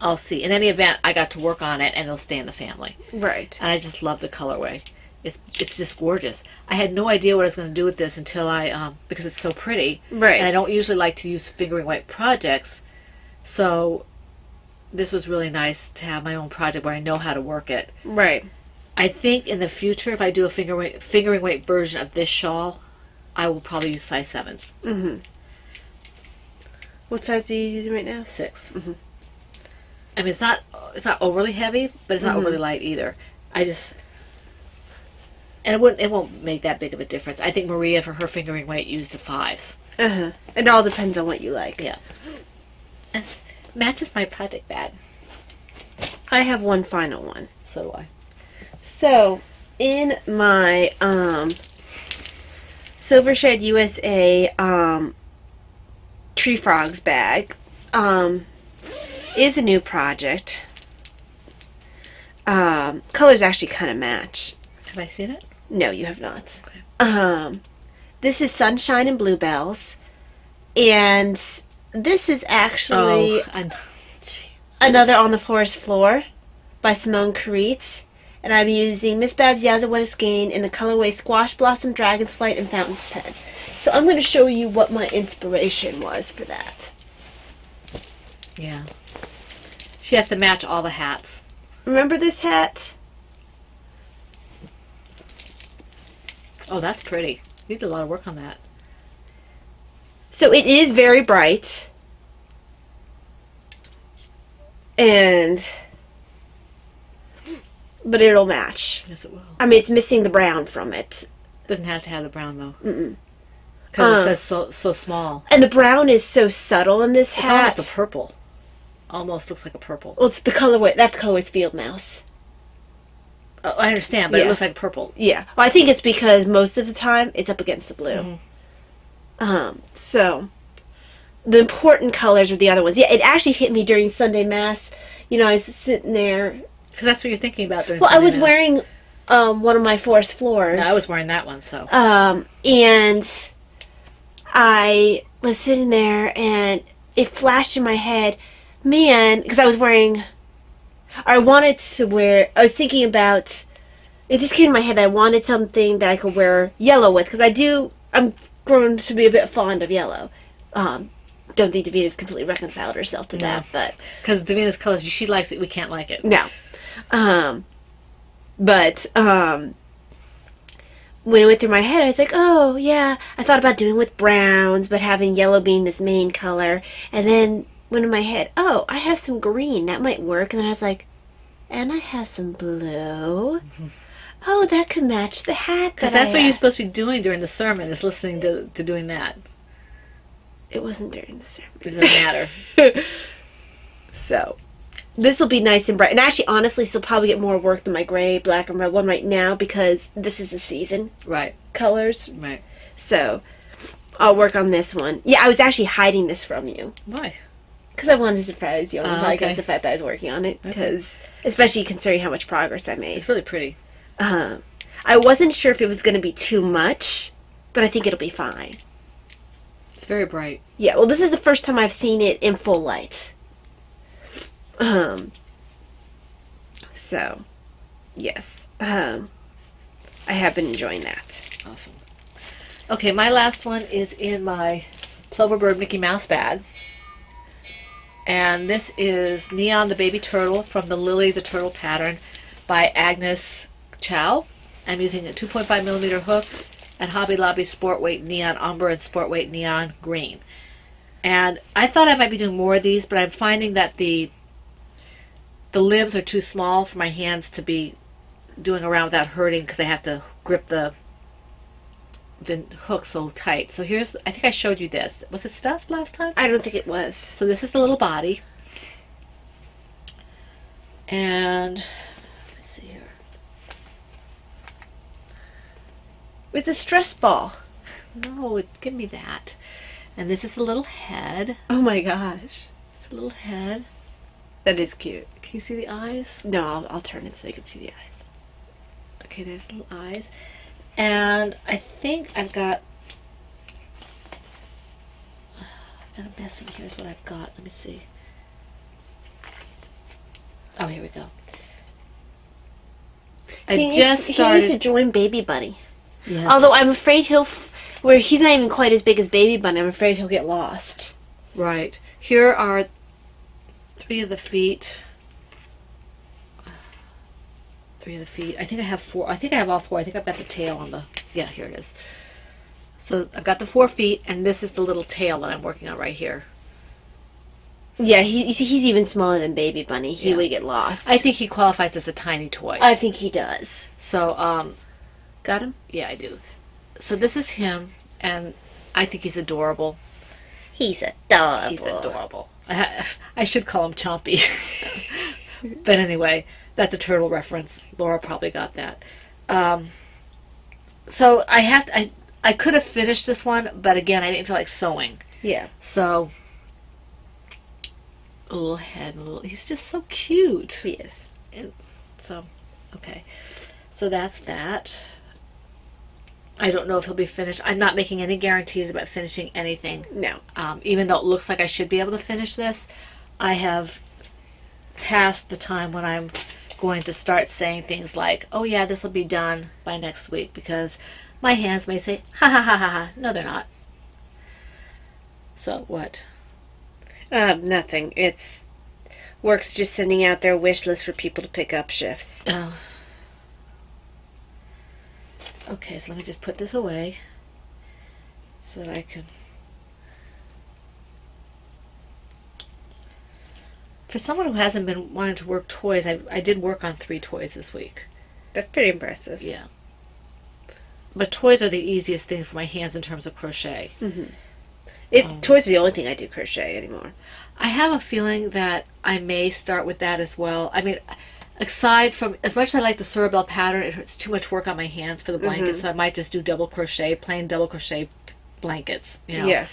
S2: I'll see. In any event, I got to work on it, and it'll stay in the family.
S3: Right.
S2: And I just love the colorway. It's just gorgeous. I had no idea what I was going to do with this until because it's so pretty.
S3: Right.
S2: And I don't usually like to use fingering weight projects, so this was really nice to have my own project where I know how to work it.
S3: Right.
S2: I think in the future, if I do a fingering weight version of this shawl, I will probably use size 7s.
S3: What size do you use right now?
S2: 6. I mean, it's not overly heavy, but it's not overly light either. And it won't make that big of a difference. I think Maria, for her fingering weight, used the 5s.
S3: It all depends on what you like.
S2: Yeah. And matches my project bag.
S3: I have one final one.
S2: So do I.
S3: So, in my Silvershed USA Tree Frogs bag is a new project. colors actually kind of match.
S2: Have I seen it?
S3: No, you have not.
S2: Okay.
S3: This is Sunshine and Bluebells, and this is actually another On the Forest Floor by Simone Carite, and I'm using Miss Babs Yazza What Is Gain in the colorway Squash Blossom, Dragon's Flight, and Fountain's Pen. So I'm going to show you what my inspiration was for that.
S2: Yeah. She has to match all the hats.
S3: Remember this hat?
S2: Oh, that's pretty. You did a lot of work on that.
S3: So it is very bright. But it'll match.
S2: Yes, it will.
S3: I mean, it's missing the brown from it.
S2: Doesn't have to have the brown, though.
S3: Mm-mm.
S2: Because it says so small.
S3: And the brown is so subtle in this
S2: It's
S3: hat.
S2: almost a purple. Almost looks like a purple.
S3: Well, it's the colorway. That colorway's Field Mouse.
S2: Oh, I understand, but it
S3: Yeah.
S2: looks like purple.
S3: Yeah. Well, I think it's because most of the time it's up against the blue. So the important colors are the other ones. Yeah, it actually hit me during Sunday Mass. You know, I was sitting there.
S2: Because that's what you're thinking about during
S3: Well, I
S2: Sunday
S3: was
S2: Mass.
S3: wearing one of my Forest Floors.
S2: No, I was wearing that one, so.
S3: And I was sitting there and it flashed in my head, man, because I wanted to wear, I was thinking about, it just came to my head that I wanted something that I could wear yellow with, because I'm grown to be a bit fond of yellow. Don't think Davina's completely reconciled herself to that, but.
S2: Because Davina's colors, she likes it, we can't like it.
S3: No. When it went through my head, I was like, oh, yeah. I thought about doing with browns, but having yellow being this main color. And then went in my head, oh, I have some green. That might work. And then I was like, and I have some blue. Oh, that could match the hat.
S2: Because that's what you're supposed to be doing during the sermon, is listening to doing that.
S3: It wasn't during the sermon.
S2: It doesn't matter.
S3: So, this will be nice and bright. And actually, honestly, this will probably get more work than my gray, black, and red one right now because this is the season
S2: Right.
S3: colors.
S2: Right.
S3: So, I'll work on this one. Yeah, I was actually hiding this from you.
S2: Why?
S3: Because I wanted to surprise you. I
S2: okay.
S3: guess the fact that I was working on it. Because, especially considering how much progress I made.
S2: It's really pretty.
S3: I wasn't sure if it was going to be too much, but I think it'll be fine.
S2: It's very bright.
S3: Yeah, well, this is the first time I've seen it in full light. So, yes. I have been enjoying that.
S2: Awesome. Okay, my last one is in my Ploverbird Mickey Mouse bag. And this is Neon the Baby Turtle from the Lily the Turtle pattern by Agnes Chow. I'm using a 2.5 millimeter hook and Hobby Lobby Sport Weight Neon Umber and Sport Weight Neon Green. And I thought I might be doing more of these, but I'm finding that the limbs are too small for my hands to be doing around without hurting because I have to grip the hook so tight. So here's, I think I showed you this. Was it stuffed last time?
S3: I don't think it was.
S2: So this is the little body. And let's see here.
S3: With a stress ball.
S2: No, give me that. And this is the little head.
S3: Oh my gosh.
S2: It's a little head.
S3: That is cute.
S2: Can you see the eyes?
S3: No, I'll turn it so you can see the eyes.
S2: Okay, there's little eyes. And I think I've got a messing. Here's what I've got. Let me see. Oh, here we go. I just
S3: He
S2: started.
S3: needs to join Baby Bunny.
S2: Yes.
S3: Although I'm afraid where he's not even quite as big as Baby Bunny, I'm afraid he'll get lost.
S2: Right. Here are 3 of the feet. 3 of the feet. I think I have 4. I think I have all 4. I think I've got the tail on the... Yeah, here it is. So I've got the 4 feet, and this is the little tail that I'm working on right here.
S3: Yeah, he's even smaller than Baby Bunny. He would get lost.
S2: I think he qualifies as a tiny toy.
S3: I think he does.
S2: So,
S3: Got him?
S2: yeah, I do. So this is him, and I think he's adorable.
S3: He's adorable.
S2: He's adorable. I should call him Chompy. But anyway, that's a turtle reference. Laura probably got that. So I could have finished this one, but again, I didn't feel like sewing.
S3: Yeah.
S2: So a little head, he's just so cute.
S3: He is.
S2: And So, okay. So that's that. I don't know if he'll be finished. I'm not making any guarantees about finishing anything.
S3: No.
S2: Even though it looks like I should be able to finish this, I have passed the time when I'm going to start saying things like, oh yeah, this will be done by next week, because my hands may say, ha ha ha ha ha. No, they're not. So, what?
S3: Nothing. It's work's just sending out their wish list for people to pick up shifts.
S2: Oh. Okay, so let me just put this away so that I can... For someone who hasn't been wanting to work toys, I did work on 3 toys this week.
S3: That's pretty impressive.
S2: Yeah. But toys are the easiest thing for my hands in terms of crochet.
S3: Toys are the only thing I do crochet anymore.
S2: I have a feeling that I may start with that as well. I mean, aside from, as much as I like the Cerebel pattern, it's too much work on my hands for the blankets, so I might just do double crochet, plain double crochet blankets, you know,
S3: Yeah.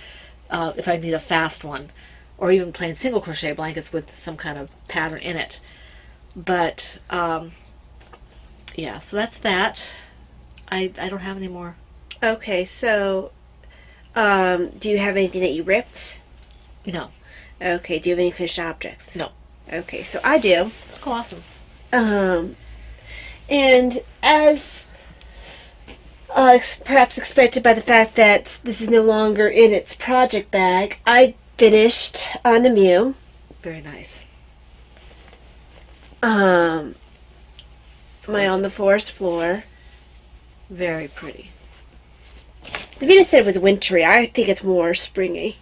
S2: if I need a fast one, or even plain single crochet blankets with some kind of pattern in it. But, yeah, so that's that. I don't have any more.
S3: Okay, so, do you have anything that you ripped?
S2: No.
S3: Okay, do you have any finished objects?
S2: No.
S3: Okay, so I do.
S2: Oh, awesome.
S3: And as perhaps expected by the fact that this is no longer in its project bag, I finished on the Mew.
S2: Very nice.
S3: My On the Forest floor.
S2: Very pretty.
S3: Davina said it was wintry. I think it's more springy.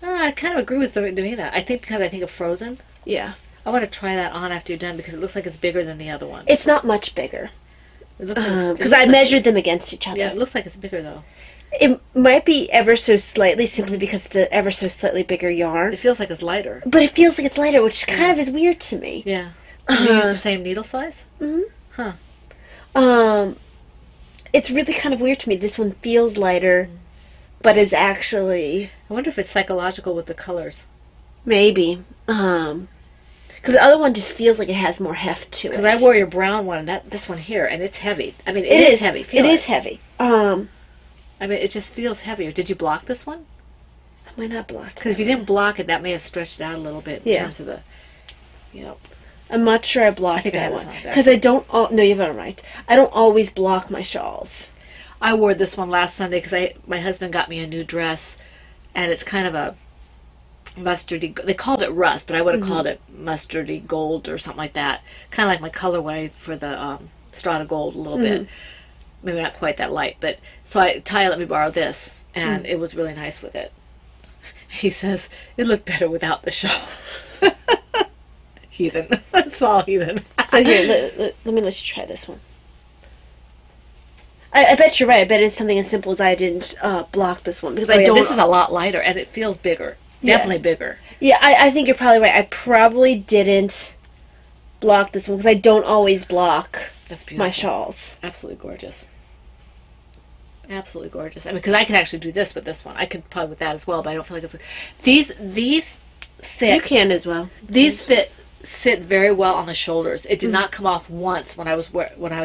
S2: I kind of agree with Davina. I think because I think of Frozen.
S3: Yeah.
S2: I want to try that on after you're done because it looks like it's bigger than the other one.
S3: It's not much bigger.
S2: It looks like
S3: Because I measured them against each other.
S2: Yeah, it looks like it's bigger though.
S3: It might be ever so slightly, simply because it's an ever so slightly bigger yarn.
S2: It feels like it's lighter.
S3: But it feels like it's lighter, which kind of is weird to me.
S2: Yeah. Did you use the same needle size?
S3: Mm-hmm.
S2: Huh.
S3: It's really kind of weird to me. This one feels lighter, but is actually...
S2: I wonder if it's psychological with the colors.
S3: Maybe. Because the other one just feels like it has more heft to it.
S2: Because I wore your brown one, this one here, and it's heavy. I mean, it is heavy.
S3: It is heavy.
S2: I mean, it just feels heavier. Did you block this one?
S3: I might not block it.
S2: Because if you didn't block it, that may have stretched it out a little bit in terms of the... Yep.
S3: I'm not sure I blocked
S2: I
S3: that
S2: had this
S3: one.
S2: on
S3: Because I don't... No, you've got it right. I don't always block my shawls.
S2: I wore this one last Sunday because my husband got me a new dress, and it's kind of a mustardy... They called it rust, but I would have called it mustardy gold or something like that. Kind of like my colorway for the Strata Gold a little bit. Maybe not quite that light, but... So Ty let me borrow this, and it was really nice with it. He says, it looked better without the shawl. Heathen. That's all heathen.
S3: So here, let me let you try this one. I bet you're right. I bet it's something as simple as I didn't block this one. Because I don't...
S2: This is a lot lighter, and it feels bigger. Definitely bigger.
S3: Yeah, I think you're probably right. I probably didn't block this one because I don't always block
S2: That's beautiful.
S3: my shawls.
S2: Absolutely gorgeous. Absolutely gorgeous. I mean, because I could actually do this with this one. I could probably with that as well, but I don't feel like it's... These sit...
S3: You can as well.
S2: These sit very well on the shoulders. It did not come off once when I was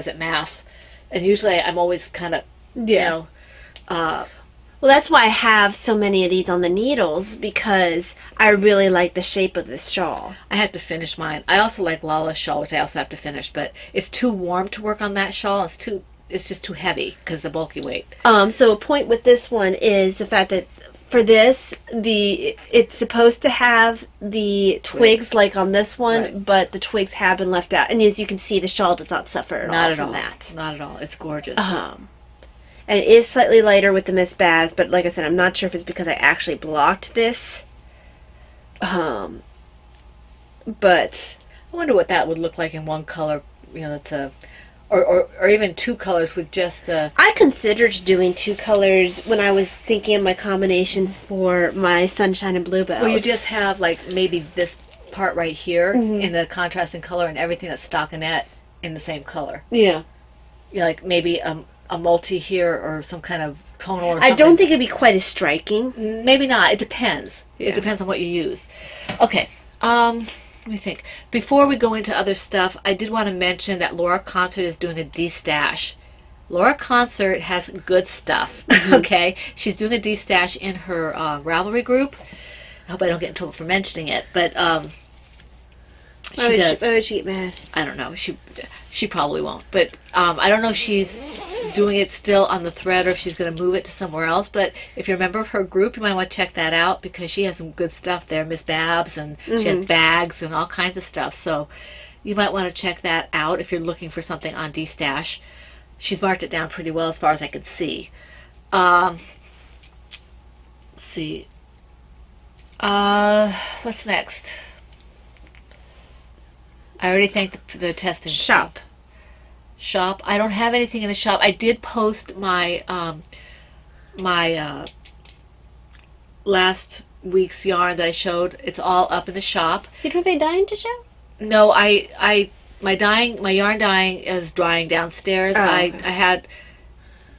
S2: at Mass. And usually I'm always kind of, you know...
S3: well, that's why I have so many of these on the needles, because I really like the shape of this shawl.
S2: I have to finish mine. I also like Lala's shawl, which I also have to finish, but it's too warm to work on that shawl. It's just too heavy because of the bulky weight.
S3: So a point with this one is the fact that for this, it's supposed to have the twigs like on this one, but the twigs have been left out. And as you can see, the shawl does not suffer at all from that.
S2: Not at all. It's gorgeous.
S3: And it is slightly lighter with the Miss Baz, but like I said, I'm not sure if it's because I actually blocked this. But
S2: I wonder what that would look like in one color. You know, that's a... Or even 2 colors with just the...
S3: I considered doing 2 colors when I was thinking of my combinations for my Sunshine and Bluebells.
S2: Well, you just have like maybe this part right here in the contrasting color and everything that's stockinette in the same color.
S3: Yeah.
S2: You know, like maybe a multi here or some kind of tonal or something.
S3: I don't think it'd be quite as striking.
S2: Maybe not. It depends.
S3: Yeah.
S2: It depends on what you use. Okay. let me think. Before we go into other stuff, I did want to mention that Laura Concert is doing a destash. Laura Concert has good stuff, okay? She's doing a destash in her Ravelry group. I hope I don't get in trouble for mentioning it, but she does.
S3: Why would she get mad?
S2: I don't know. She probably won't. But I don't know if she's doing it still on the thread or if she's going to move it to somewhere else. But if you're a member of her group, you might want to check that out because she has some good stuff there. Miss Babs, and she has bags and all kinds of stuff. So you might want to check that out if you're looking for something on dstash. She's marked it down pretty well as far as I can see. Let's see. What's next? I already thanked the testing
S3: Shop.
S2: Shop. I don't have anything in the shop. I did post my last week's yarn that I showed. It's all up in the shop.
S3: You don't have any dyeing to show?
S2: No, my yarn dyeing is drying downstairs.
S3: Oh,
S2: I
S3: okay.
S2: had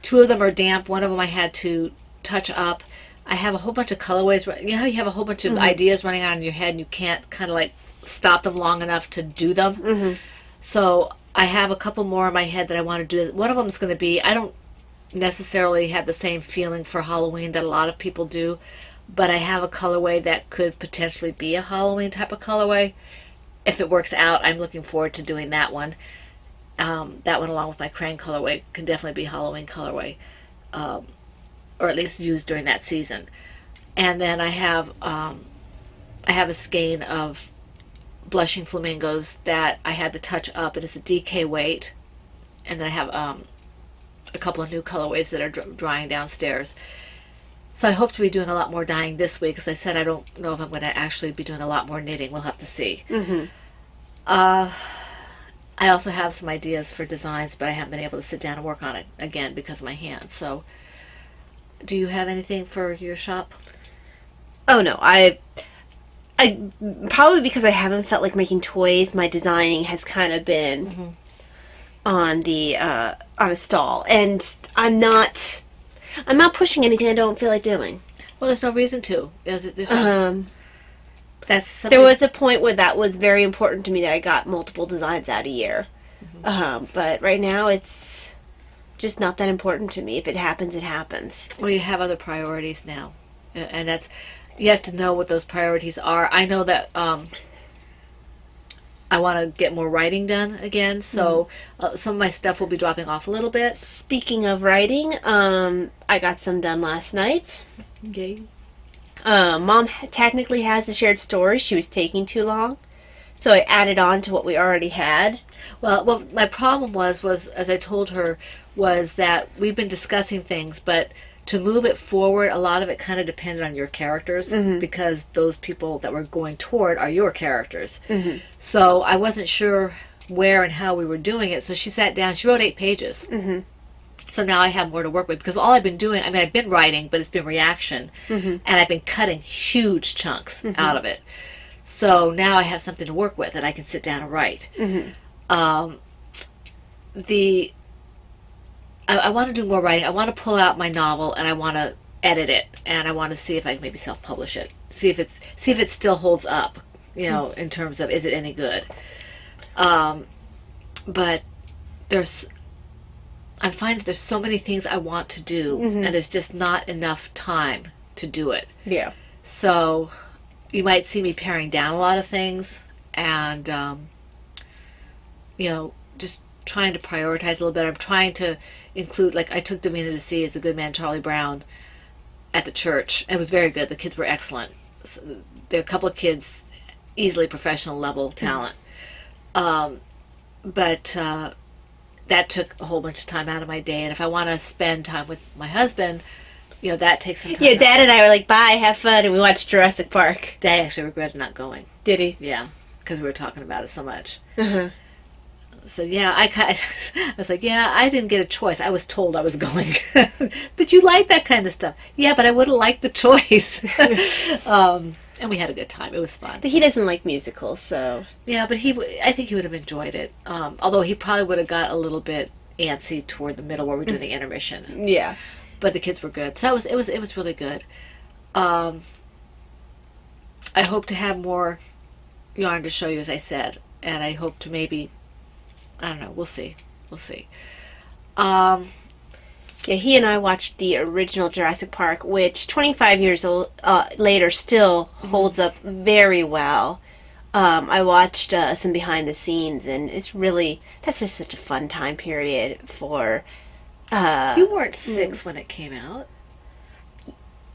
S2: 2 of them are damp. One of them I had to touch up. I have a whole bunch of colorways. You know how you have a whole bunch of ideas running on in your head and you can't kind of like stop them long enough to do them. So I have a couple more in my head that I want to do. One of them is going to be, I don't necessarily have the same feeling for Halloween that a lot of people do, but I have a colorway that could potentially be a Halloween type of colorway. If it works out, I'm looking forward to doing that one. That one along with my Crane colorway can definitely be Halloween colorway, or at least used during that season. And then I have a skein of Blushing Flamingos that I had to touch up. It is a DK weight, and then I have a couple of new colorways that are drying downstairs. So I hope to be doing a lot more dyeing this week. As I said, I don't know if I'm going to actually be doing a lot more knitting. We'll have to see. I also have some ideas for designs, but I haven't been able to sit down and work on it again because of my hands. So do you have anything for your shop?
S3: Oh no, I probably because I haven't felt like making toys, my designing has kind of been on a stall, and I'm not pushing anything I don't feel like doing.
S2: Well, there's no reason to. There's no, that's something.
S3: There was a point where that was very important to me that I got multiple designs out a year, but right now it's just not that important to me. If it happens, it happens.
S2: Well, you have other priorities now, and that's. You have to know what those priorities are. I know that I want to get more writing done again, so some of my stuff will be dropping off a little bit.
S3: Speaking of writing, I got some done last night.
S2: Okay.
S3: Mom technically has a shared story. She was taking too long, so I added on to what we already had.
S2: Well, what my problem was as I told her, was that we've been discussing things, but to move it forward, a lot of it kind of depended on your characters because those people that we're going toward are your characters. So I wasn't sure where and how we were doing it. So she sat down. She wrote 8 pages. So now I have more to work with because all I've been doing, I mean, I've been writing, but it's been reaction. And I've been cutting huge chunks out of it. So now I have something to work with and I can sit down and write. I want to do more writing. I want to pull out my novel and I want to edit it and I want to see if I can maybe self-publish it. See if it still holds up, you know, in terms of is it any good. But I find that there's so many things I want to do and there's just not enough time to do it.
S3: Yeah.
S2: So you might see me paring down a lot of things and you know, just trying to prioritize a little bit. I'm trying to include, like, I took Davina to see As a Good Man, Charlie Brown at the church. It was very good. The kids were excellent. So there are a couple of kids, easily professional level talent. But that took a whole bunch of time out of my day. And if I want to spend time with my husband, you know, that takes some time.
S3: Yeah,
S2: out.
S3: Dad and I were like, bye, have fun, and we watched Jurassic Park.
S2: Dad actually regretted not going.
S3: Did he?
S2: Yeah, because we were talking about it so much. So yeah, I was like, yeah, I didn't get a choice. I was told I was going. But you like that kind of stuff. Yeah, but I would have liked the choice. And we had a good time. It was fun.
S3: But he doesn't like musicals, so...
S2: Yeah, but I think he would have enjoyed it. Although he probably would have got a little bit antsy toward the middle where we're doing the intermission.
S3: Yeah.
S2: But the kids were good. So it was really good. I hope to have more yarn to show you, as I said, and I hope to maybe, I don't know, we'll see. We'll see.
S3: Yeah, he and I watched the original Jurassic Park, which 25 years later still holds up very well. I watched some behind the scenes, and it's really, that's just such a fun time period for...
S2: You weren't 6 when it came out.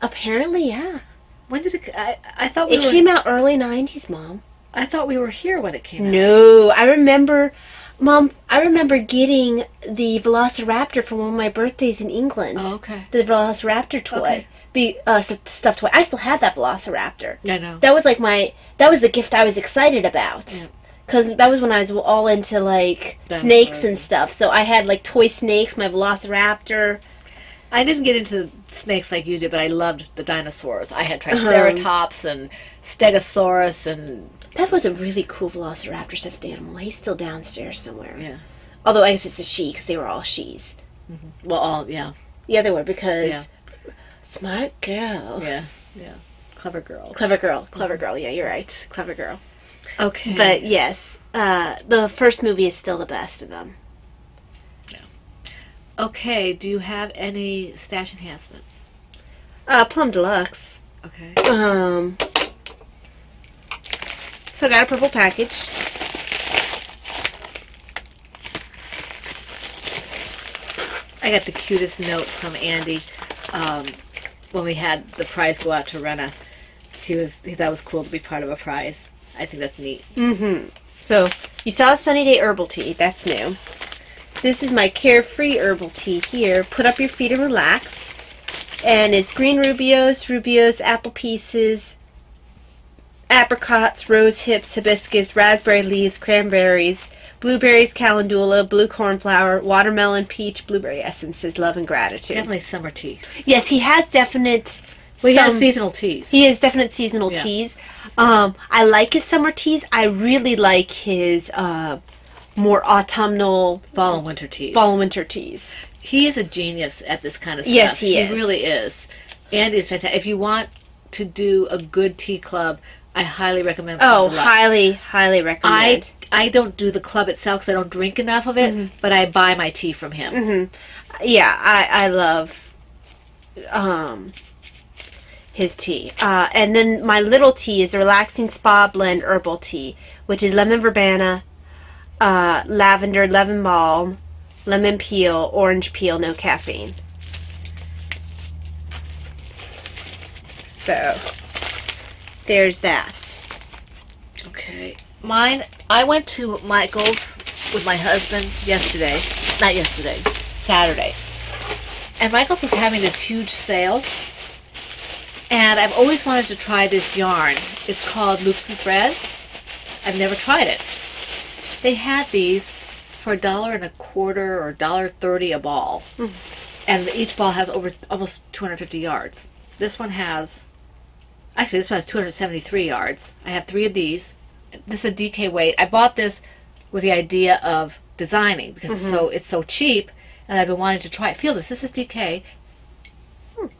S3: Apparently, yeah.
S2: When did it... I thought we
S3: It came out early 90s, Mom.
S2: I thought we were here when it came out.
S3: No, I remember... Mom, I remember getting the Velociraptor for one of my birthdays in England.
S2: Oh, okay.
S3: The Velociraptor toy. Stuffed toy. I still had that Velociraptor.
S2: I know.
S3: That was like that was the gift I was excited about. Because that was when I was all into like snakes and stuff. So I had like toy snakes, my Velociraptor.
S2: I didn't get into snakes like you did, but I loved the dinosaurs. I had Triceratops and Stegosaurus and...
S3: That was a really cool Velociraptor stuffed animal. He's still downstairs somewhere.
S2: Yeah.
S3: Although I guess it's a she, because they were all she's.
S2: Mm-hmm. Well, yeah.
S3: Yeah, they were, because... Yeah. Smart girl.
S2: Yeah, yeah. Clever girl.
S3: Clever girl. Clever girl. Yeah, you're right. Clever girl.
S2: Okay.
S3: But, yes, the first movie is still the best of them.
S2: Yeah. Okay, do you have any stash enhancements?
S3: Plum Deluxe.
S2: Okay.
S3: So I got a purple package.
S2: I got the cutest note from Andy when we had the prize go out to Rena. He thought it was cool to be part of a prize. I think that's neat.
S3: Mm-hmm. So you saw Sunny Day Herbal Tea. That's new. This is my Carefree Herbal Tea here. Put up your feet and relax. And it's green rubios, apple pieces, apricots, rose hips, hibiscus, raspberry leaves, cranberries, blueberries, calendula, blue cornflower, watermelon, peach, blueberry essences, love and gratitude.
S2: Definitely summer tea.
S3: Yes, he has definite...
S2: Well, he has seasonal teas.
S3: He has definite seasonal teas. I like his summer teas. I really like his more autumnal...
S2: Fall and winter teas.
S3: Fall and winter teas.
S2: He is a genius at this kind of stuff.
S3: Yes, he is.
S2: He really is. Andy is fantastic. If you want to do a good tea club, I highly recommend Plum Deluxe.
S3: Highly recommend.
S2: I don't do the club itself because I don't drink enough of it, but I buy my tea from him.
S3: Mm-hmm. Yeah, I love his tea. And then my little tea is the Relaxing Spa Blend Herbal Tea, which is lemon verbena, lavender, lemon balm, lemon peel, orange peel, no caffeine. So, there's that.
S2: Okay. Mine, I went to Michael's with my husband yesterday. Not yesterday, Saturday. And Michael's was having this huge sale. And I've always wanted to try this yarn. It's called Loops and Threads. I've never tried it. They had these for $1.25 or $1.30 a ball. And each ball has over almost 250 yards. This one has... Actually, this one has 273 yards. I have 3 of these. This is a DK weight. I bought this with the idea of designing because it's so cheap, and I've been wanting to try it. Feel this. This is DK.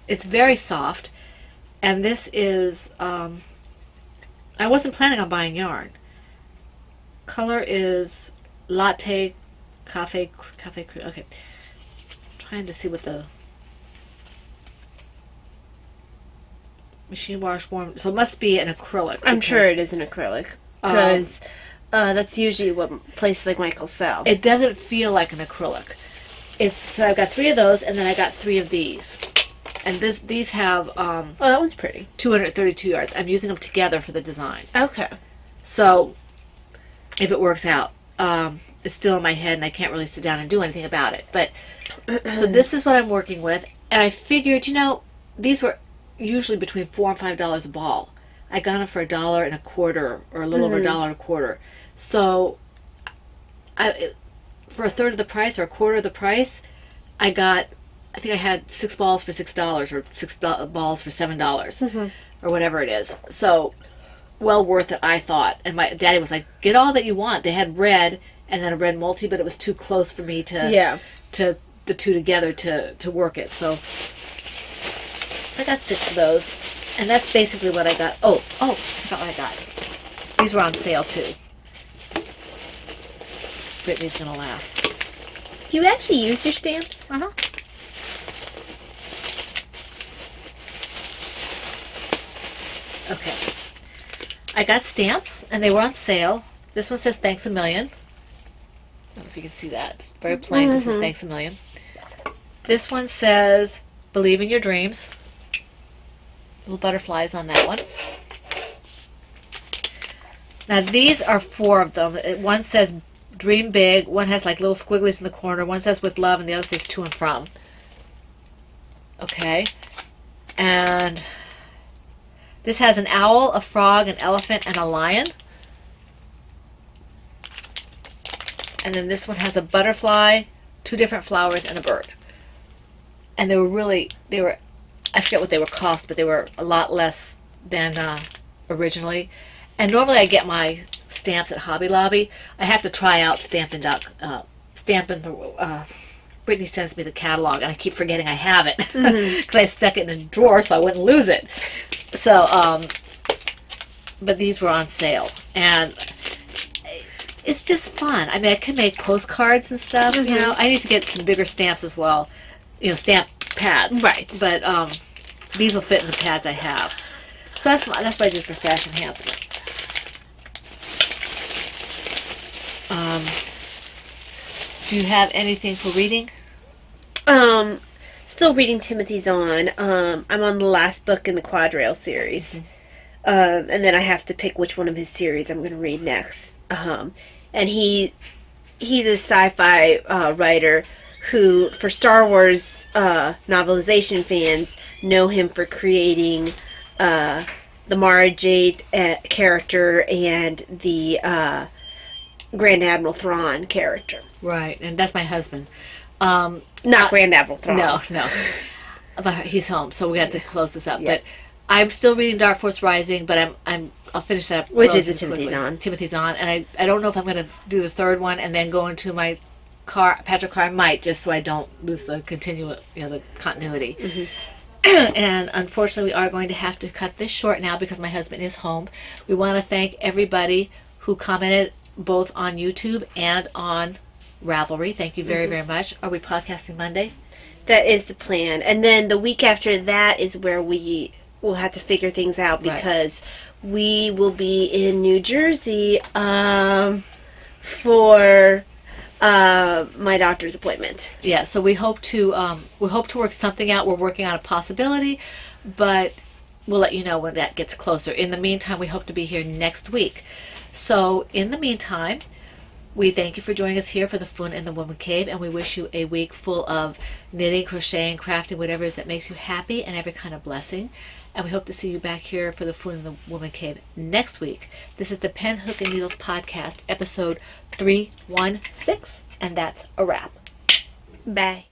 S2: It's very soft, and this is. I wasn't planning on buying yarn. Color is latte, cafe. Okay, trying to see what the machine wash warm. So it must be an acrylic.
S3: I'm sure it is an acrylic. Because that's usually what places like Michael's sell.
S2: It doesn't feel like an acrylic. So I've got 3 of those, and then I got 3 of these. And these have... oh,
S3: that one's pretty.
S2: 232 yards. I'm using them together for the design.
S3: Okay.
S2: So, if it works out, it's still in my head, and I can't really sit down and do anything about it. But, so this is what I'm working with. And I figured, these were usually between $4 and $5 a ball. I got them for $1.25 or a little over $1.25. So, for a third of the price or a quarter of the price, I think I had 6 balls for $6 or 6 balls for $7 or whatever it is. So, well worth it, I thought. And my daddy was like, "Get all that you want." They had red and then a red multi, but it was too close for me to the two together to work it. So, I got 6 of those. And that's basically what I got. Oh, I forgot what I got. These were on sale too. Brittany's gonna laugh.
S3: Do you actually use your stamps?
S2: Uh-huh. Okay. I got stamps, and they were on sale. This one says thanks a million. I don't know if you can see that. It's very plain. It says thanks a million. This one says believe in your dreams. Little butterflies on that one. Now these are 4 of them. One says dream big. One has like little squigglies in the corner. One says with love, and the other says to and from. Okay. And this has an owl, a frog, an elephant, and a lion. And then this one has a butterfly, 2 different flowers, and a bird. And they were, I forget what they were cost, but they were a lot less than originally. And normally I get my stamps at Hobby Lobby. I have to try out Stampin' Brittany sends me the catalog, and I keep forgetting I have it because I stuck it in a drawer so I wouldn't lose it. So, but these were on sale, and it's just fun. I mean, I can make postcards and stuff. You know, I need to get some bigger stamps as well. You know, stamp pads. Right. But these will fit in the pads I have. So that's what I did for Stash Enhancement. Do you have anything for reading?
S3: Still reading Timothy Zahn. I'm on the last book in the Quadrail series. And then I have to pick which one of his series I'm going to read next. And he's a sci-fi writer who, for Star Wars novelization fans, know him for creating the Mara Jade character and the Grand Admiral Thrawn character.
S2: Right, and that's my husband.
S3: Not Grand Admiral Thrawn.
S2: No. But he's home, so we have to close this up. Yeah. But I'm still reading Dark Force Rising, but I'll finish that up.
S3: Which is a Timothy Zahn.
S2: Timothy Zahn, and I don't know if I'm going to do the 3rd one and then go into my Patrick Carr. I might, just so I don't lose the the continuity. And unfortunately, we are going to have to cut this short now because my husband is home. We want to thank everybody who commented both on YouTube and on Ravelry. Thank you very, very much. Are we podcasting Monday?
S3: That is the plan. And then the week after that is where we will have to figure things out because we will be in New Jersey for my doctor's appointment.
S2: Yeah, so we hope to work something out. We're working on a possibility, but we'll let you know when that gets closer. In the meantime, we hope to be here next week. So in the meantime, we thank you for joining us here for the Fun in the Woman Cave, and we wish you a week full of knitting, crocheting, crafting, whatever it is that makes you happy, and every kind of blessing. And we hope to see you back here for the Fun in the Woman Cave next week. This is the Pen, Hook, and Needles podcast, episode 316, and that's a wrap.
S3: Bye.